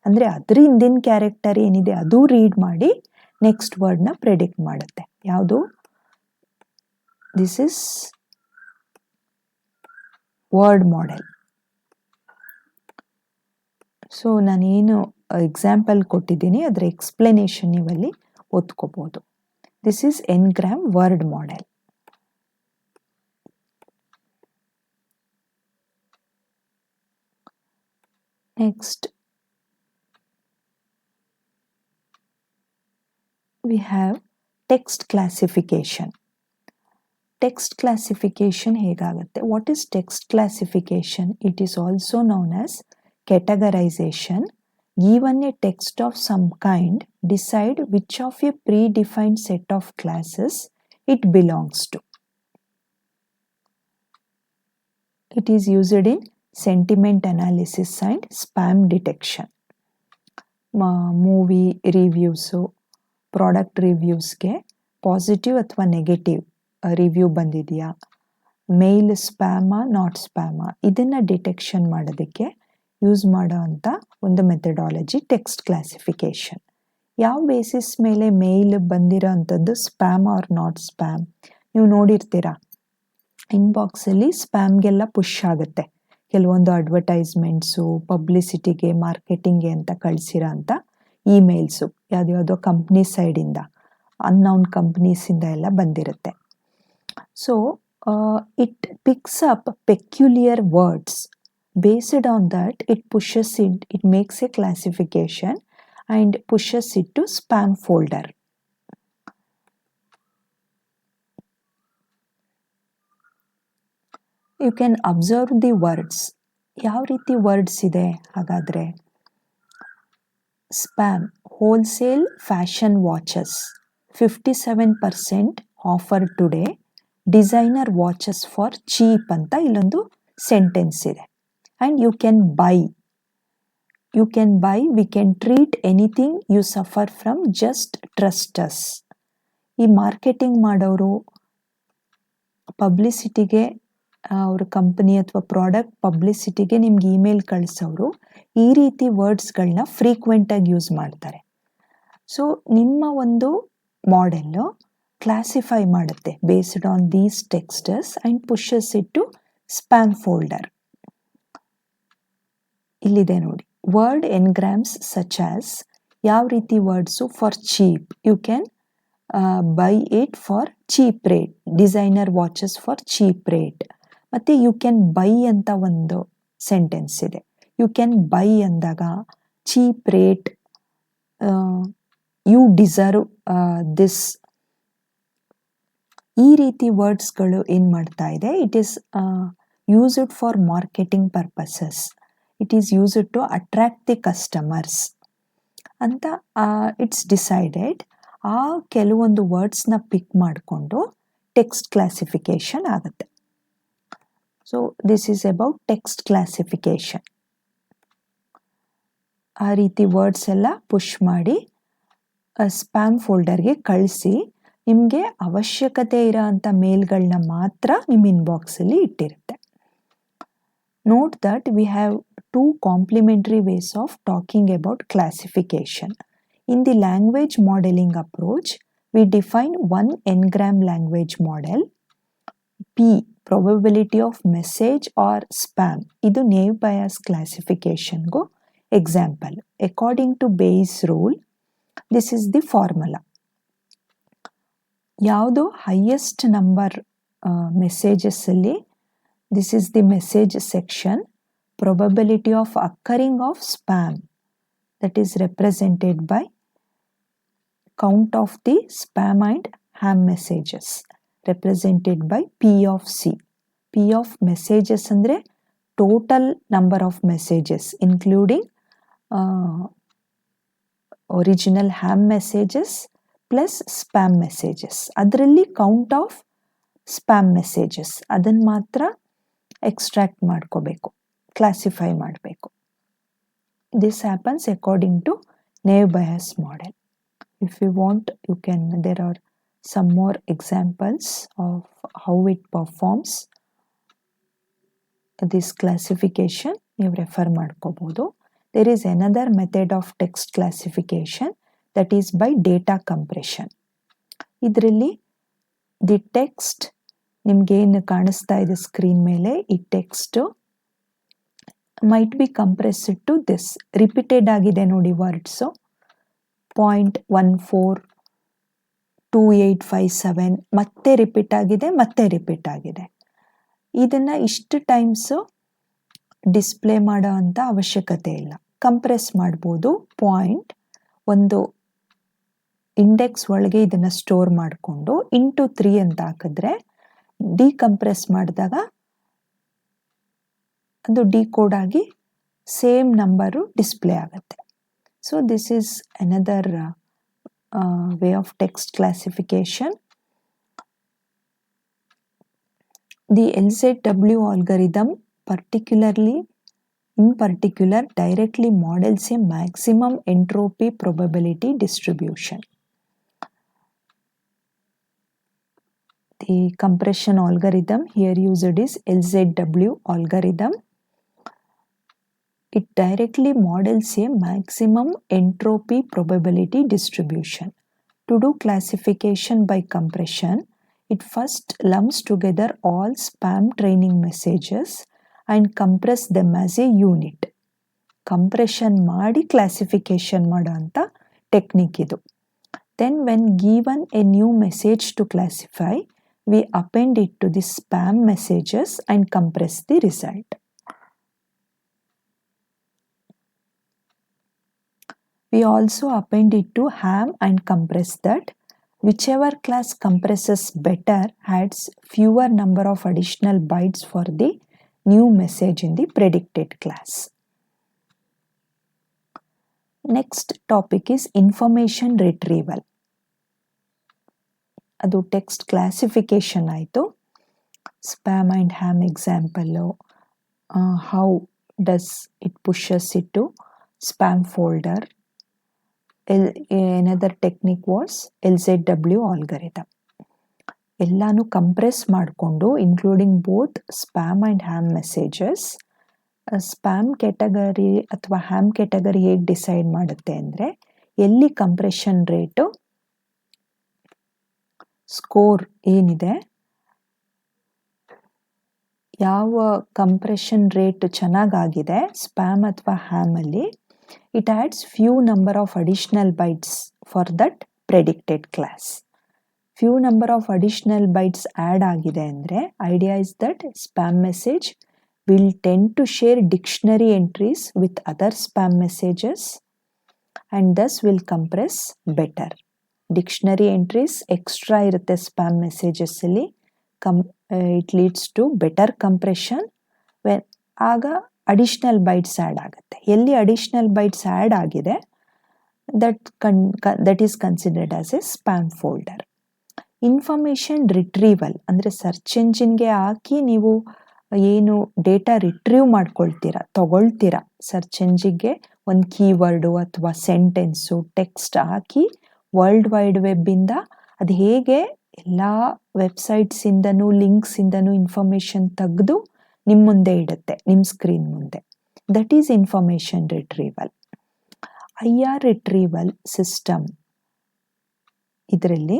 ಅಂದರೆ ಅದ್ರ ಹಿಂದಿನ ಕ್ಯಾರೆಕ್ಟರ್ ಏನಿದೆ ಅದು ರೀಡ್ ಮಾಡಿ ನೆಕ್ಸ್ಟ್ ವರ್ಡ್ನ ಪ್ರೆಡಿಕ್ಟ್ ಮಾಡುತ್ತೆ. ಯಾವುದು? This is word model. So ನಾನೇನು ಎಕ್ಸಾಂಪಲ್ ಕೊಟ್ಟಿದ್ದೀನಿ ಅದರ ಎಕ್ಸ್ಪ್ಲನೇಷನ್ ನೀವಲ್ಲಿ ಓದ್ಕೋಬೋದು. This is ngram word model. Next, we have text classification. Text classification ಹೇಗಾಗುತ್ತೆ? What is text classification? It is also known as categorization. Given a text of some kind, decide which of a predefined set of classes it belongs to. It is used in sentiment analysis and spam detection. Movie reviews, product ರಿವ್ಯೂಸ್ಗೆ positive ಅಥವಾ negative review ಬಂದಿದೆಯಾ, mail ಸ್ಪ್ಯಾಮ not ಸ್ಪ್ಯಾಮ, ಇದನ್ನು detection ಮಾಡೋದಕ್ಕೆ use ಮಾಡೋ ಅಂಥ ಒಂದು methodology text classification. ಯಾವ basis ಮೇಲೆ ಮೇಲ್ ಬಂದಿರೋ ಅಂಥದ್ದು ಸ್ಪ್ಯಾಮ್ ಆರ್ ನಾಟ್ ಸ್ಪ್ಯಾಮ್? ನೀವು ನೋಡಿರ್ತೀರಾ, ಇನ್ಬಾಕ್ಸಲ್ಲಿ ಸ್ಪ್ಯಾಮ್ಗೆಲ್ಲ ಪುಷ್ ಆಗುತ್ತೆ. ಕೆಲವೊಂದು ಅಡ್ವರ್ಟೈಸ್ಮೆಂಟ್ಸು, ಪಬ್ಲಿಸಿಟಿಗೆ, ಮಾರ್ಕೆಟಿಂಗ್ಗೆ ಅಂತ ಕಳಿಸಿರೋ ಅಂಥ ಇಮೇಲ್ಸು ಯಾವುದ್ಯಾವುದೋ ಕಂಪ್ನಿ ಸೈಡಿಂದ, ಅನ್ನೌನ್ ಕಂಪ್ನೀಸಿಂದ ಎಲ್ಲ ಬಂದಿರುತ್ತೆ. So it picks up peculiar words. Based on that it pushes it makes a classification and pushes it to spam folder. You can observe the words. ಯಾವ ರೀತಿ ವರ್ಡ್ಸ್ ಇದೆ ಹಾಗಾದರೆ? Spam, wholesale fashion watches, 57% offer today, designer watches for cheap ಅಂತ ಇಲ್ಲೊಂದು sentence ಇದೆ. And you can buy, we can treat anything you suffer from, just trust us. ಈ marketing ಮಾಡೋರು ಪಬ್ಲಿಸಿಟಿಗೆ, ಅವ್ರ ಕಂಪನಿ ಅಥವಾ ಪ್ರಾಡಕ್ಟ್ ಪಬ್ಲಿಸಿಟಿಗೆ ನಿಮ್ಗೆ ಇಮೇಲ್ ಕಳಿಸೋರು ಈ ರೀತಿ ವರ್ಡ್ಸ್ಗಳನ್ನ ಫ್ರೀಕ್ವೆಂಟಾಗಿ ಯೂಸ್ ಮಾಡ್ತಾರೆ. ಸೊ ನಿಮ್ಮ ಒಂದು ಮಾಡೆಲ್ಲು ಕ್ಲಾಸಿಫೈ ಮಾಡುತ್ತೆ based on these texts and pushes it to spam folder. ಇಲ್ಲಿದೆ ನೋಡಿ, ವರ್ಡ್ ಎನ್ಗ್ರಾಮ್ಸ್ ಸಚ್ ಆಸ್, ಯಾವ ರೀತಿ words for cheap, you can buy it for cheap rate, designer watches for cheap rate. ಮತ್ತು you can buy ಅಂತ ಒಂದು sentence ಇದೆ. You can buy ಅಂದಾಗ cheap rate, you deserve this, ಈ ರೀತಿ ವರ್ಡ್ಸ್ಗಳು ಏನು ಮಾಡ್ತಾ ಇದೆ, it is used for marketing purposes, it is used to attract the customers ಅಂತ ಇಟ್ಸ್ ಡಿಸೈಡೆಡ್. ಆ ಕೆಲವೊಂದು ವರ್ಡ್ಸ್ನ ಪಿಕ್ ಮಾಡಿಕೊಂಡು ಟೆಕ್ಸ್ಟ್ ಕ್ಲಾಸಿಫಿಕೇಶನ್ ಆಗುತ್ತೆ. So this is about text classification. ಆ ರೀತಿ ವರ್ಡ್ಸ್ ಎಲ್ಲ ಪುಷ್ ಮಾಡಿ ಸ್ಪ್ಯಾಮ್ ಫೋಲ್ಡರ್ಗೆ ಕಳಿಸಿ ನಿಮಗೆ ಅವಶ್ಯಕತೆ ಇರೋ ಅಂಥ ಮೇಲ್ಗಳನ್ನ ಮಾತ್ರ ನಿಮ್ಮ ಇನ್ಬಾಕ್ಸಲ್ಲಿ ಇಟ್ಟಿರುತ್ತೆ. Note that we have two complementary ways of talking about classification. In the language modeling approach, we define one n-gram language model. P, probability of message or spam. Idu naive Bayes classification go example. According to Bayes rule, this is the formula. Yaudu highest number messages alli, this is the message section. Probability of occurring of spam, that is represented by count of the spam and ham messages, represented by P of C. P of messages andre total number of messages including original ham messages plus spam messages. Adralli count of spam messages adan matra extract ಮಾಡ್ಕೋಬೇಕು, classify ಮಾಡಬೇಕು. This happens according to naive Bayes model. If you want you can, there are some more examples of how it performs this classification, ನೀವು refer ಮಾಡ್ಕೋಬೋದು. There is another method of text classification, that is by data compression. ಇದರಲ್ಲಿ the text ನಿಮ್ಗೇನು ಕಾಣಿಸ್ತಾ ಇದೆ screen ಮೇಲೆ, ಈ text might be compressed to this. Repeated ಆಗಿದೆ ನೋಡಿ ವರ್ಡ್ಸು, 0.142857 ಮತ್ತೆ ರಿಪೀಟ್ ಆಗಿದೆ, ಮತ್ತೆ ರಿಪೀಟ್ ಆಗಿದೆ. ಇದನ್ನು ಇಷ್ಟು ಟೈಮ್ಸು ಡಿಸ್ಪ್ಲೇ ಮಾಡೋ ಅಂಥ ಅವಶ್ಯಕತೆ ಇಲ್ಲ. ಕಂಪ್ರೆಸ್ ಮಾಡ್ಬೋದು. ಪಾಯಿಂಟ್ ಒಂದು ಇಂಡೆಕ್ಸ್ ಒಳಗೆ ಇದನ್ನು ಸ್ಟೋರ್ ಮಾಡಿಕೊಂಡು ಇಂಟು 3 ಅಂತ ಹಾಕಿದ್ರೆ ಡಿಕಂಪ್ರೆಸ್ ಮಾಡಿದಾಗ ಅದು ಡಿಕೋಡ್ ಆಗಿ ಸೇಮ್ ನಂಬರು ಡಿಸ್ಪ್ಲೇ ಆಗುತ್ತೆ. So this is another way of text classification. The LZW algorithm in particular directly models a maximum entropy probability distribution. The compression algorithm here used is LZW algorithm. It directly models a maximum entropy probability distribution. To do classification by compression, it first lumps together all spam training messages and compress them as a unit. Compression ಮಾಡಿ classification ಮಾಡೋ ಅಂಥ technique ಇದು. Then when given a new message to classify, we append it to the spam messages and compress the result. We also append it to ham and compress that. Whichever class compresses better adds fewer number of additional bytes for the new message in the predicted class. Next topic is information retrieval. ಅದು text classification ಆಯಿತು. Spam and ham example, how does it pushes it to spam folder. another technique was LZW algorithm. ಎಲ್ಲಾನು compress ಮಾಡಿಕೊಂಡು including both spam and ham messages. Spam category ಅಥವಾ ham category ಹೇಗೆ decide ಮಾಡುತ್ತೆ ಅಂದರೆ, ಎಲ್ಲಿ compression rate score ಏನಿದೆ, ಯಾವ compression rate ಚೆನ್ನಾಗಾಗಿದೆ ಸ್ಪ್ಯಾಮ್ ಅಥವಾ ಹ್ಯಾಮಲ್ಲಿ, it adds few number of additional bytes for that predicted class. Few number of additional bytes add ಆಗಿದೆ ಅಂದರೆ, idea is that spam message will tend to share dictionary entries with other spam messages and thus will compress better. Dictionary entries extra ಇರುತ್ತೆ spam messages ಅಲ್ಲಿ, it leads to better compression. ಆಗ additional bites add ಆಗುತ್ತೆ. ಎಲ್ಲಿ additional bites add ಆಗಿದೆ that is considered as A spam folder. Information retrieval ಅಂದರೆ search ಎಂಜಿನ್ಗೆ ಹಾಕಿ ನೀವು ಏನು data retrieve ಮಾಡ್ಕೊಳ್ತೀರಾ, ತಗೊಳ್ತೀರಾ, search ಎಂಜಿನ್ಗೆ ಒಂದು ಕೀವರ್ಡು ಅಥವಾ ಸೆಂಟೆನ್ಸು ಟೆಕ್ಸ್ಟ್ ಹಾಕಿ ವರ್ಲ್ಡ್ ವೈಡ್ ವೆಬ್ಬಿಂದ ಅದು ಹೇಗೆ ಎಲ್ಲ ವೆಬ್ಸೈಟ್ಸಿಂದನೂ ಲಿಂಕ್ಸಿಂದನೂ ಇನ್ಫಾರ್ಮೇಷನ್ ತೆಗೆದು ನಿಮ್ಮ ಮುಂದೆ ಇಡುತ್ತೆ, ನಿಮ್ಮ ಸ್ಕ್ರೀನ್ ಮುಂದೆ. That is information retrieval. IR retrieval system, ಇದರಲ್ಲಿ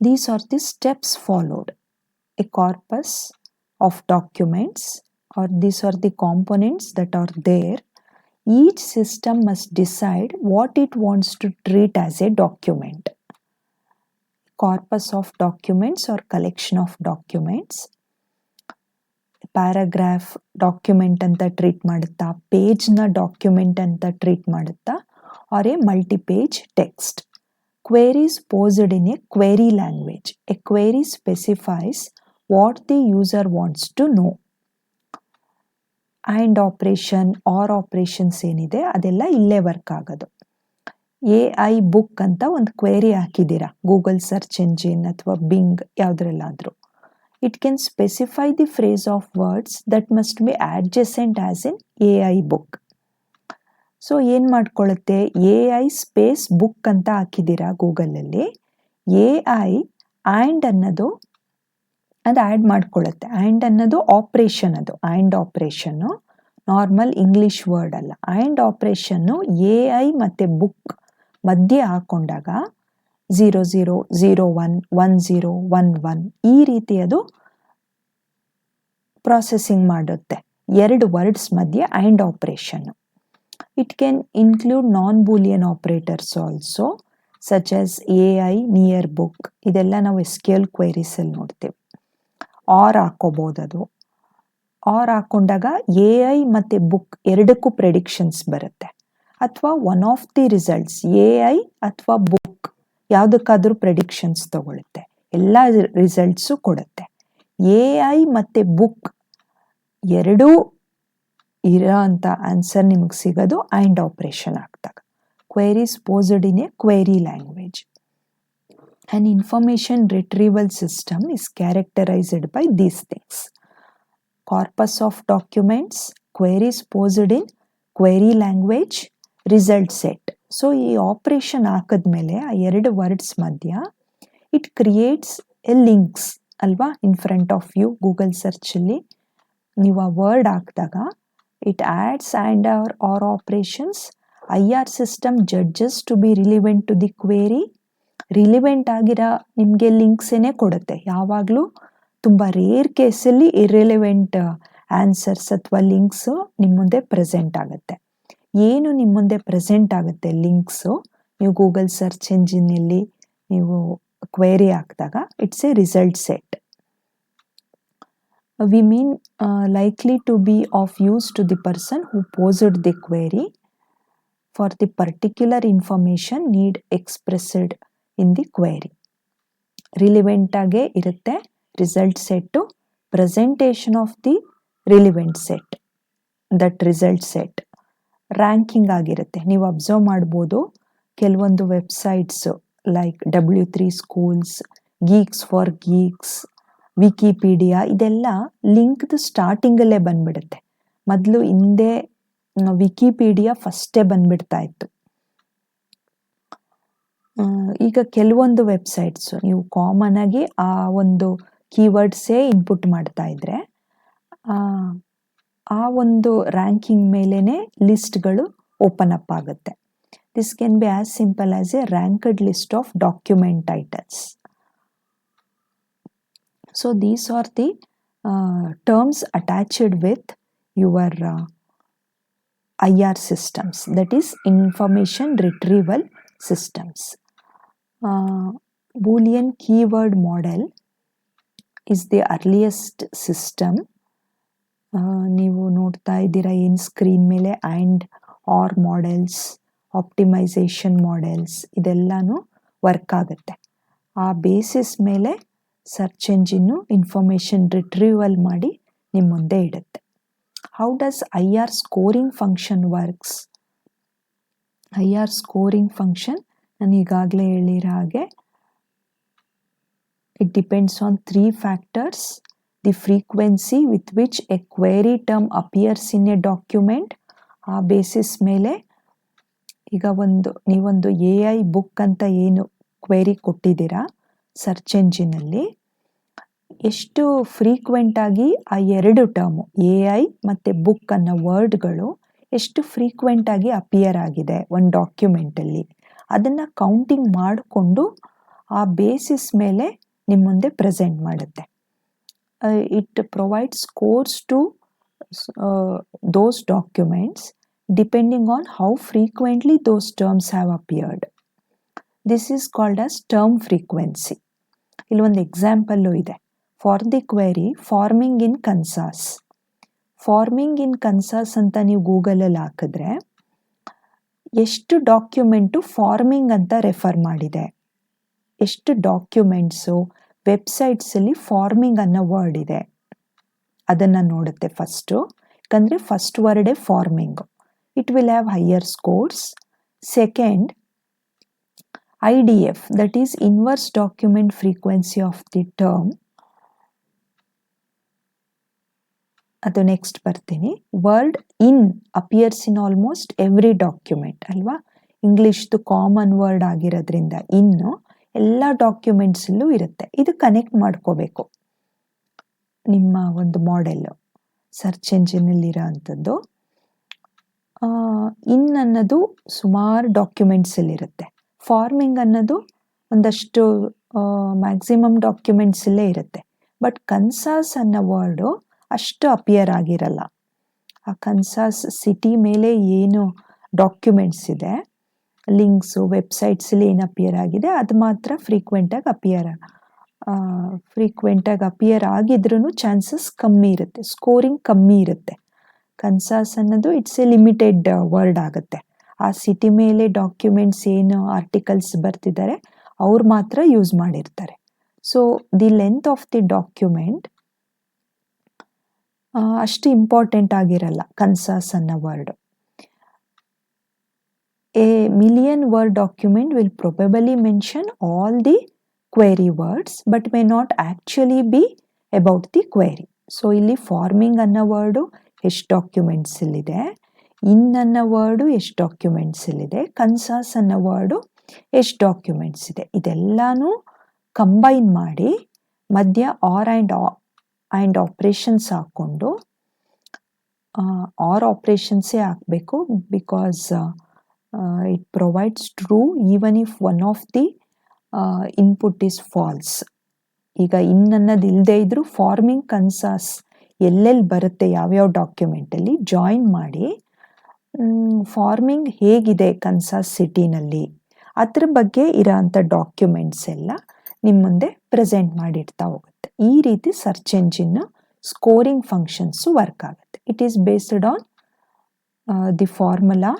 these are the steps followed. A corpus of documents are these are the components that are there. Each system must decide what it wants to treat as a document. Corpus of documents are collection of documents. Paragraph document ಅಂತ treat ಮಾಡುತ್ತಾ, ಪೇಜ್ನ document ಅಂತ treat ಮಾಡುತ್ತಾ, or a multipage text. Queries posed in a query language. A query specifies what the user wants to know. And operation, or operations ಏನಿದೆ ಅದೆಲ್ಲ ಇಲ್ಲೇ work ಆಗೋದು. AI book ಅಂತ ಒಂದು ಕ್ವೇರಿ ಹಾಕಿದ್ದೀರಾ ಗೂಗಲ್ ಸರ್ಚ್ ಎಂಜಿನ್ ಅಥವಾ being ಯಾವುದ್ರಲ್ಲಾದರೂ. It can specify the phrase of words that must be adjacent as in AI book. So ಏನು ಮಾಡ್ಕೊಳ್ಳುತ್ತೆ, AI space book ಅಂತ ಹಾಕಿದ್ದೀರಾ ಗೂಗಲಲ್ಲಿ, AI ಆ್ಯಂಡ್ ಅನ್ನೋದು ಅದು ಆ್ಯಡ್ ಮಾಡ್ಕೊಳ್ಳುತ್ತೆ. ಆ್ಯಂಡ್ ಅನ್ನೋದು ಆಪ್ರೇಷನ್, ಅದು and operation normal English word ಅಲ್ಲ. ಆ್ಯಂಡ್ ಆಪ್ರೇಷನ್ನು AI ಮತ್ತು ಬುಕ್ ಮಧ್ಯೆ ಹಾಕೊಂಡಾಗ 0001 1011 ಈ ರೀತಿ ಅದು ಪ್ರಾಸೆಸಿಂಗ್ ಮಾಡುತ್ತೆ ಎರಡು ವರ್ಡ್ಸ್ ಮಧ್ಯೆ and operation. It can include non Boolean operators also such as AI near book. ಇದೆಲ್ಲ ನಾವು SQL ಕ್ವೆರೀಸಲ್ಲಿ ನೋಡ್ತೀವಿ. ಆರ್ ಹಾಕೋಬೋದು. ಅದು ಆರ್ ಹಾಕೊಂಡಾಗ AI ಮತ್ತು ಬುಕ್ ಎರಡಕ್ಕೂ ಪ್ರೆಡಿಕ್ಷನ್ಸ್ ಬರುತ್ತೆ. ಅಥವಾ one of the results AI ಅಥವಾ ಬುಕ್ ಯಾವುದಕ್ಕಾದ್ರೂ ಪ್ರೆಡಿಕ್ಷನ್ಸ್ ತಗೊಳುತ್ತೆ, ಎಲ್ಲ ರಿಸಲ್ಟ್ಸು ಕೊಡುತ್ತೆ. AI ಮತ್ತು ಬುಕ್ ಎರಡೂ ಇರೋ ಅಂಥ ಆನ್ಸರ್ ನಿಮಗೆ ಸಿಗೋದು ಆ್ಯಂಡ್ ಆಪ್ರೇಷನ್ ಆಗ್ದಾಗ. Queries posed in a query language. An information retrieval system is characterized by these things: corpus of documents, queries posed in query language, result set. So ಈ operation ಹಾಕಿದ್ಮೇಲೆ ಆ ಎರಡು ವರ್ಡ್ಸ್ ಮಧ್ಯ it creates a links ಅಲ್ವಾ in front of you. Google ಸರ್ಚಲ್ಲಿ ನೀವು ಆ word ಹಾಕಿದಾಗ it adds and or operations. IR system judges to be relevant to the query. Relevant ಆಗಿರೋ ನಿಮಗೆ ಲಿಂಕ್ಸೇನೆ ಕೊಡುತ್ತೆ. ಯಾವಾಗಲೂ ತುಂಬ ರೇರ್ ಕೇಸಲ್ಲಿ ಇರ್ರಿಲಿವೆಂಟ್ ಆನ್ಸರ್ಸ್ ಅಥವಾ ಲಿಂಕ್ಸು ನಿಮ್ಮ ಮುಂದೆ ಪ್ರೆಸೆಂಟ್ ಆಗುತ್ತೆ. ಏನು ನಿಮ್ಮ ಮುಂದೆ ಪ್ರೆಸೆಂಟ್ ಆಗುತ್ತೆ ಲಿಂಕ್ಸು, ನೀವು ಗೂಗಲ್ ಸರ್ಚ್ ಎಂಜಿನಲ್ಲಿ ನೀವು ಕ್ವೇರಿ ಹಾಕಿದಾಗ it's a result set. We mean likely to be of use to the person who posed the query for the particular information need expressed in the query. ರಿಲಿವೆಂಟಾಗೇ ಇರುತ್ತೆ result set. Presentation of the relevant set, that result set ranking ಆಗಿರುತ್ತೆ. ನೀವು observe ಮಾಡ್ಬೋದು ಕೆಲವೊಂದು websites like W3 schools, geeks for geeks, Wikipedia ಇದೆಲ್ಲ ಲಿಂಕ್ದು ಸ್ಟಾರ್ಟಿಂಗಲ್ಲೇ ಬಂದ್ಬಿಡುತ್ತೆ. ಮೊದಲು ಹಿಂದೆ ವಿಕಿಪೀಡಿಯಾ ಫಸ್ಟೇ ಬಂದ್ಬಿಡ್ತಾ ಇತ್ತು. ಈಗ ಕೆಲವೊಂದು ವೆಬ್ಸೈಟ್ಸು ನೀವು ಕಾಮನ್ ಆಗಿ ಆ ಒಂದು ಕೀವರ್ಡ್ಸೇ ಇನ್ಪುಟ್ ಮಾಡ್ತಾ ಇದ್ರೆ ಆ ಒಂದು ರ್ಯಾಂಕಿಂಗ್ ಮೇಲೇನೆ ಲಿಸ್ಟ್ಗಳು ಓಪನ್ ಅಪ್ ಆಗುತ್ತೆ. This can be as simple as A ranked list of document titles. So these are the terms attached with your IR systems, that is information retrieval systems. Boolean keyword model is the earliest system. ನೀವು ನೋಡ್ತಾ ಇದ್ದೀರಾ ಏನು screen ಮೇಲೆ and or models, optimisation models ಇದೆಲ್ಲನೂ work ಆಗುತ್ತೆ. ಆ basis ಮೇಲೆ search engine information retrieval ಮಾಡಿ ನಿಮ್ಮ ಮುಂದೆ ಇಡುತ್ತೆ. How does IR scoring function works? IR scoring function ನಾನು ಈಗಾಗಲೇ ಹೇಳಿರೋ ಹಾಗೆ it depends on 3 factors: the frequency with which a query term appears in a document. ಆ ಬೇಸಿಸ್ ಮೇಲೆ ಈಗ ನೀವೊಂದು AI ಬುಕ್ ಅಂತ ಏನು ಕ್ವೆರಿ ಕೊಟ್ಟಿದ್ದೀರಾ ಸರ್ಚ್ ಎಂಜಿನಲ್ಲಿ, ಎಷ್ಟು ಫ್ರೀಕ್ವೆಂಟ್ ಆಗಿ ಆ ಎರಡು ಟರ್ಮು AI ಮತ್ತು ಬುಕ್ ಅನ್ನೋ ವರ್ಡ್ಗಳು ಎಷ್ಟು ಫ್ರೀಕ್ವೆಂಟ್ ಆಗಿ ಅಪಿಯರ್ ಆಗಿದೆ ಒಂದು ಡಾಕ್ಯುಮೆಂಟಲ್ಲಿ, ಅದನ್ನು ಕೌಂಟಿಂಗ್ ಮಾಡಿಕೊಂಡು ಆ ಬೇಸಿಸ್ ಮೇಲೆ ನಿಮ್ಮ ಮುಂದೆ ಪ್ರೆಸೆಂಟ್ ಮಾಡುತ್ತೆ. It provide scores to those documents depending on how frequently those terms have appeared. This is called as term frequency. ಇಲ್ಲೊಂದು ಎಕ್ಸಾಂಪಲ್ಲು ಇದೆ. For the query farming in Kansas. Farming in Kansas ಅಂತ ನೀವು ಗೂಗಲಲ್ಲಿ ಹಾಕಿದ್ರೆ ಎಷ್ಟು document farming ಅಂತ refer ಮಾಡಿದೆ, ಎಷ್ಟು ಡಾಕ್ಯುಮೆಂಟ್ಸು ವೆಬ್ಸೈಟ್ಸಲ್ಲಿ ಫಾರ್ಮಿಂಗ್ ಅನ್ನೋ ವರ್ಡ್ ಇದೆ ಅದನ್ನು ನೋಡುತ್ತೆ ಫಸ್ಟು. ಯಾಕಂದರೆ ಫಸ್ಟ್ ವರ್ಡೇ farming, it will have higher scores. Second IDF, that is inverse document frequency of the term. ಅದು ನೆಕ್ಸ್ಟ್ ಬರ್ತೀನಿ. Word in appears in almost every document ಅಲ್ವಾ, ಇಂಗ್ಲೀಷ್ದು ಕಾಮನ್ ವರ್ಡ್ ಆಗಿರೋದ್ರಿಂದ ಇನ್ನು ಎಲ್ಲ ಡಾಕ್ಯುಮೆಂಟ್ಸಲ್ಲೂ ಇರುತ್ತೆ. ಇದು ಕನೆಕ್ಟ್ ಮಾಡ್ಕೋಬೇಕು ನಿಮ್ಮ ಒಂದು ಮಾಡೆಲ್ಲು ಸರ್ಚ್ ಎಂಜಿನಲ್ಲಿರೋ ಅಂಥದ್ದು. ಇನ್ ಅನ್ನೋದು ಸುಮಾರು ಡಾಕ್ಯುಮೆಂಟ್ಸಲ್ಲಿರುತ್ತೆ, ಫಾರ್ಮಿಂಗ್ ಅನ್ನೋದು ಒಂದಷ್ಟು ಮ್ಯಾಕ್ಸಿಮಮ್ ಡಾಕ್ಯುಮೆಂಟ್ಸಲ್ಲೇ ಇರುತ್ತೆ. ಬಟ್ ಕನ್ಸಾಸ್ ಅನ್ನೋ ವರ್ಡು ಅಷ್ಟು ಅಪಿಯರ್ ಆಗಿರಲ್ಲ. ಆ ಕನ್ಸಾಸ್ ಸಿಟಿ ಮೇಲೆ ಏನು ಡಾಕ್ಯುಮೆಂಟ್ಸ್ ಇದೆ, ಲಿಂಕ್ಸು ವೆಬ್ಸೈಟ್ಸಲ್ಲಿ ಏನು ಅಪಿಯರ್ ಆಗಿದೆ ಅದು ಮಾತ್ರ ಫ್ರೀಕ್ವೆಂಟಾಗಿ ಅಪಿಯರ್ ಆಗಿದ್ರೂ ಚಾನ್ಸಸ್ ಕಮ್ಮಿ ಇರುತ್ತೆ, ಸ್ಕೋರಿಂಗ್ ಕಮ್ಮಿ ಇರುತ್ತೆ. ಕನ್ಸಾಸ್ ಅನ್ನೋದು ಇಟ್ಸ್ ಎ ಲಿಮಿಟೆಡ್ ವರ್ಡ್ ಆಗುತ್ತೆ. ಆ ಸಿಟಿ ಮೇಲೆ ಡಾಕ್ಯುಮೆಂಟ್ಸ್ ಏನು ಆರ್ಟಿಕಲ್ಸ್ ಬರ್ತಿದ್ದಾರೆ ಅವ್ರು ಮಾತ್ರ ಯೂಸ್ ಮಾಡಿರ್ತಾರೆ. So the length of the document ಅಷ್ಟು ಇಂಪಾರ್ಟೆಂಟ್ ಆಗಿರಲ್ಲ ಕನ್ಸಾಸ್ ಅನ್ನೋ word. A million word document will ಪ್ರೊಬೆಬಲಿ mention all the query words but may not actually B about the query. So ಇಲ್ಲಿ farming ಅನ್ನೋ word ಎಷ್ಟು ಡಾಕ್ಯುಮೆಂಟ್ಸಲ್ಲಿದೆ, ಇನ್ ಅನ್ನೋ word ಎಷ್ಟು ಡಾಕ್ಯುಮೆಂಟ್ಸಲ್ಲಿದೆ, Kansas ಅನ್ನೋ word ಎಷ್ಟು ಡಾಕ್ಯುಮೆಂಟ್ಸ್ ಇದೆ, ಇದೆಲ್ಲನೂ ಕಂಬೈನ್ ಮಾಡಿ ಮಧ್ಯ ಆರ್ ಆ್ಯಂಡ್ ಆಪ್ರೇಷನ್ಸ್ ಹಾಕ್ಕೊಂಡು, ಆರ್ ಆಪ್ರೇಷನ್ಸೇ ಹಾಕಬೇಕು because it provides true even if one of the input is false. ಈಗ ಇನ್ ಅನ್ನೋದು ಇಲ್ಲದೆ ಇದ್ದರೂ ಫಾರ್ಮಿಂಗ್ ಕನ್ಸಾಸ್ ಎಲ್ಲೆಲ್ಲಿ ಬರುತ್ತೆ ಯಾವ್ಯಾವ ಡಾಕ್ಯುಮೆಂಟಲ್ಲಿ ಜಾಯಿನ್ ಮಾಡಿ ಫಾರ್ಮಿಂಗ್ ಹೇಗಿದೆ ಕನ್ಸಾಸ್ ಸಿಟಿನಲ್ಲಿ ಅದ್ರ ಬಗ್ಗೆ ಇರೋಂಥ ಡಾಕ್ಯುಮೆಂಟ್ಸ್ ಎಲ್ಲ ನಿಮ್ಮ ಮುಂದೆ ಪ್ರೆಸೆಂಟ್ ಮಾಡಿಡ್ತಾ ಹೋಗುತ್ತೆ. ಈ ರೀತಿ search engine scoring functions work ಆಗುತ್ತೆ. It is based on the formula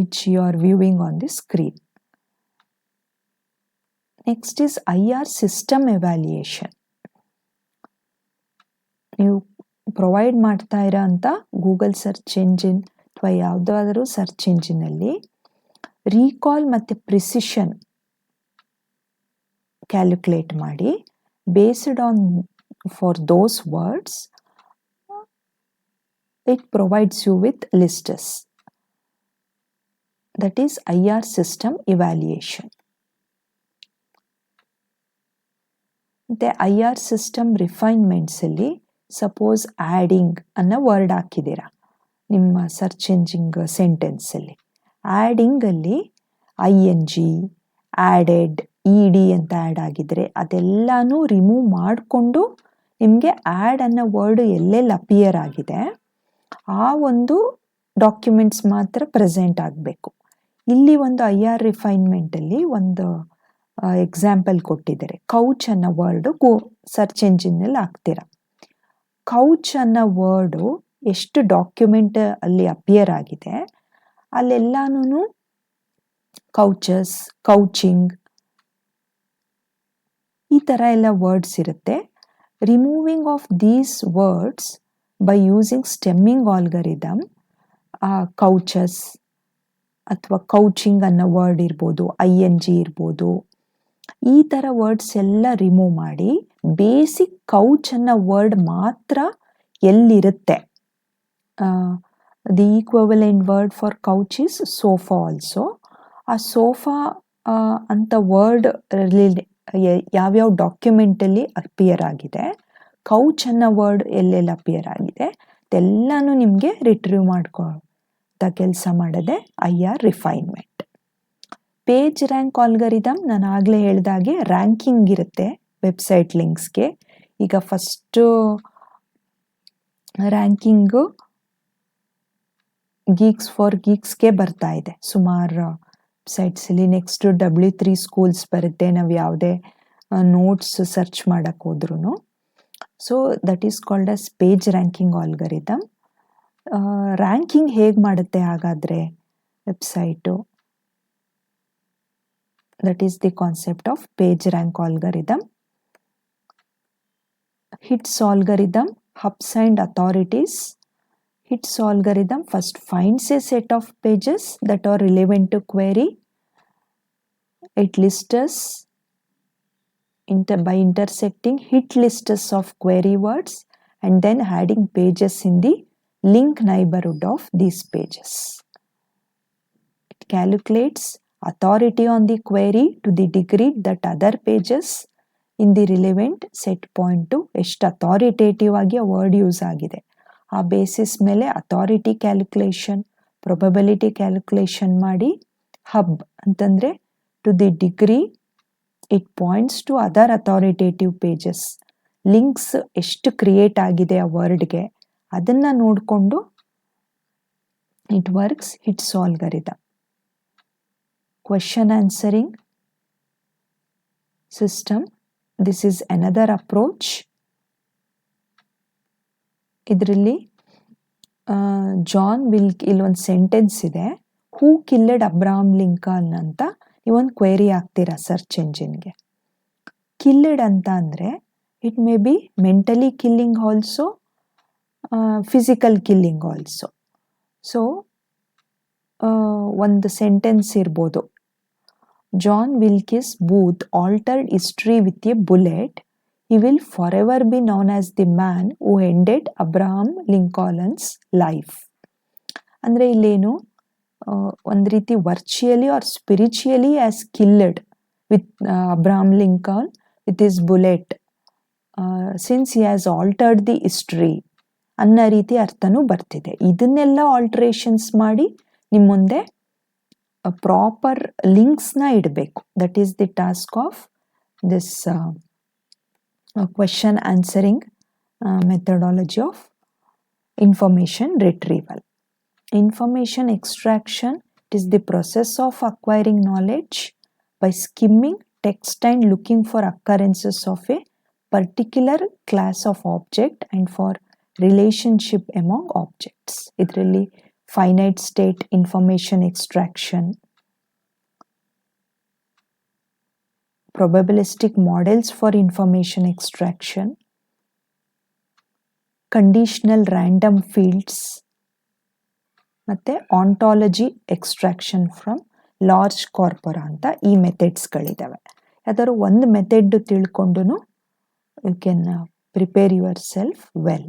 which you are viewing on the screen. Next is IR system evaluation. ನೀವು ಪ್ರೊವೈಡ್ ಮಾಡ್ತಾ ಇರೋ ಅಂಥ ಗೂಗಲ್ ಸರ್ಚ್ ಎಂಜಿನ್ ಅಥವಾ ಯಾವುದಾದರೂ ಸರ್ಚ್ ಇಂಜಿನಲ್ಲಿ ರೀಕಾಲ್ ಮತ್ತು ಪ್ರಿಸಿಷನ್ ಕ್ಯಾಲ್ಕುಲೇಟ್ ಮಾಡಿ based on for those words it provides you with lists. That is IR system evaluation. The IR system refinements ಅಲ್ಲಿ ಸಪೋಸ್ ಆ್ಯಡಿಂಗ್ ಅನ್ನೋ ವರ್ಡ್ ಹಾಕಿದ್ದೀರಾ ನಿಮ್ಮ ಸರ್ಚ್ ಎಂಜಿನ್ ಸೆಂಟೆನ್ಸಲ್ಲಿ. ಆ್ಯಡಿಂಗಲ್ಲಿ ING, ಆ್ಯಡೆಡ್, ED ಅಂತ ಆ್ಯಡ್ ಆಗಿದ್ರೆ ಅದೆಲ್ಲನೂ ರಿಮೂವ್ ಮಾಡಿಕೊಂಡು ನಿಮಗೆ ಆ್ಯಡ್ ಅನ್ನೋ ವರ್ಡ್ ಎಲ್ಲೆಲ್ಲಿ ಅಪಿಯರ್ ಆಗಿದೆ ಆ ಒಂದು ಡಾಕ್ಯುಮೆಂಟ್ಸ್ ಮಾತ್ರ ಪ್ರೆಸೆಂಟ್ ಆಗಬೇಕು. ಇಲ್ಲಿ ಒಂದು IR ರಿಫೈನ್ಮೆಂಟಲ್ಲಿ ಒಂದು ಎಕ್ಸಾಂಪಲ್ ಕೊಟ್ಟಿದ್ದಾರೆ. ಕೌಚ್ ಅನ್ನೋ ವರ್ಡು ಸರ್ಚ್ ಎಂಜಿನಲ್ಲಿ ಹಾಕ್ತೀರ. ಕೌಚ್ ಅನ್ನೋ ವರ್ಡು ಎಷ್ಟು ಡಾಕ್ಯುಮೆಂಟ್ ಅಲ್ಲಿ ಅಪಿಯರ್ ಆಗಿದೆ ಅಲ್ಲೆಲ್ಲಾನು ಕೌಚಸ್, ಕೌಚಿಂಗ್ ಈ ಥರ ಎಲ್ಲ ವರ್ಡ್ಸ್ ಇರುತ್ತೆ. Removing of these words by using stemming algorithm, ಕೌಚಸ್ ಅಥವಾ ಕೌಚಿಂಗ್ ಅನ್ನೋ ವರ್ಡ್ ಇರ್ಬೋದು, ING ಇರ್ಬೋದು, ಈ ಥರ ವರ್ಡ್ಸ್ ಎಲ್ಲ ರಿಮೂವ್ ಮಾಡಿ ಬೇಸಿಕ್ ಕೌಚ್ ಅನ್ನೋ ವರ್ಡ್ ಮಾತ್ರ ಎಲ್ಲಿರುತ್ತೆ. The equivalent word for couch is sofa also. ಆ ಸೋಫಾ ಅಂತ ವರ್ಡ್ ಯಾವ್ಯಾವ ಡಾಕ್ಯುಮೆಂಟಲ್ಲಿ ಅಪಿಯರ್ ಆಗಿದೆ, ಕೌಚ್ ಅನ್ನೋ ವರ್ಡ್ ಎಲ್ಲೆಲ್ಲಿ ಅಪಿಯರ್ ಆಗಿದೆ ಅದೆಲ್ಲನೂ ನಿಮಗೆ ರಿಟ್ರೀವ್ ಮಾಡ್ಕೊಳ್ತಾ ಕೆಲಸ ಮಾಡೋದೆ IR refinement. Page rank algorithm ನಾನು ಆಗಲೇ ಹೇಳಿದಾಗೆ ರ್ಯಾಂಕಿಂಗ್ ಇರುತ್ತೆ ವೆಬ್ಸೈಟ್ ಲಿಂಕ್ಸ್ಗೆ. ಈಗ ಫಸ್ಟು ರ್ಯಾಂಕಿಂಗು ಗೀಕ್ಸ್ ಫಾರ್ ಗೀಕ್ಸ್ಗೆ ಬರ್ತಾ ಇದೆ ಸುಮಾರು ವೆಬ್ಸೈಟ್ಸಲ್ಲಿ. ನೆಕ್ಸ್ಟ್ W3 ಸ್ಕೂಲ್ಸ್ ಬರುತ್ತೆ ನಾವು ಯಾವುದೇ ನೋಟ್ಸ್ ಸರ್ಚ್ ಮಾಡೋಕ್ಕೆ ಹೋದ್ರೂ. So that is called as page ranking algorithm. Ranking ಹೇಗೆ ಮಾಡುತ್ತೆ ಹಾಗಾದರೆ website? That is the concept of page rank algorithm. Hits algorithm, hubs and authorities. Hits algorithm first finds a set of pages that are relevant to query. It lists by intersecting hit lists of query words and then adding pages in the link neighborhood of these pages. It calculates authority on the query to the degree that other pages in the relevant set point to ಎಷ್ಟು authoritative ಆಗಿ ಆ word use ಆಗಿದೆ ಆ basis ಮೇಲೆ authority calculation, probability calculation ಮಾಡಿ hub ಅಂತಂದರೆ to the degree it points to other authoritative pages. Links ಎಷ್ಟು create ಆಗಿದೆ ಆ ವರ್ಡ್ಗೆ ಅದನ್ನು ನೋಡಿಕೊಂಡು it works hits algorithm. Question answering system, this is another approach. ಇದರಲ್ಲಿ ಜಾನ್ ವಿಲ್ಕ್ ಇಲ್ಲೊಂದು ಸೆಂಟೆನ್ಸ್ ಇದೆ, ಹೂ ಕಿಲ್ಲೆಡ್ ಅಬ್ರಹಾಂ ಲಿಂಕನ್ ಅಂತ ನೀವೊಂದು ಕ್ವೆರಿ ಹಾಕ್ತೀರಾ ಸರ್ಚ್ ಎಂಜಿನ್ಗೆ. ಕಿಲ್ಲೆಡ್ ಅಂತ ಅಂದರೆ it may be mentally killing also, physical killing also. So ಒಂದು ಸೆಂಟೆನ್ಸ್ ಇರ್ಬೋದು, John Wilkes Booth altered history with a bullet, he will forever be known as the man who ended Abraham Lincoln's life. ಅಂದರೆ ಇಲ್ಲೇನು ಒಂದು ರೀತಿ virtually or spiritually as killed with Abraham Lincoln with his bullet since he has altered the history ಅನ್ನೋ ರೀತಿ ಅರ್ಥನೂ ಬರ್ತಿದೆ. ಇದನ್ನೆಲ್ಲ alterations ಮಾಡಿ ನಿಮ್ಮ ಮುಂದೆ ಪ್ರಾಪರ್ ಲಿಂಕ್ಸ್ನ ಇಡಬೇಕು. That is the task of this question answering methodology of information retrieval. Information extraction is the process of acquiring knowledge by skimming text and looking for occurrences of a particular class of object and for relationship among objects. ಇದರಲ್ಲಿ finite state information extraction, probabilistic models for information extraction, conditional random fields, ಮತ್ತು ontology extraction from large corpora ಅಂತ ಈ ಮೆಥಡ್ಸ್ಗಳಿದ್ದಾವೆ. ಯಾವ್ದಾದ್ರು ಒಂದು method ತಿಳ್ಕೊಂಡು you can prepare yourself well.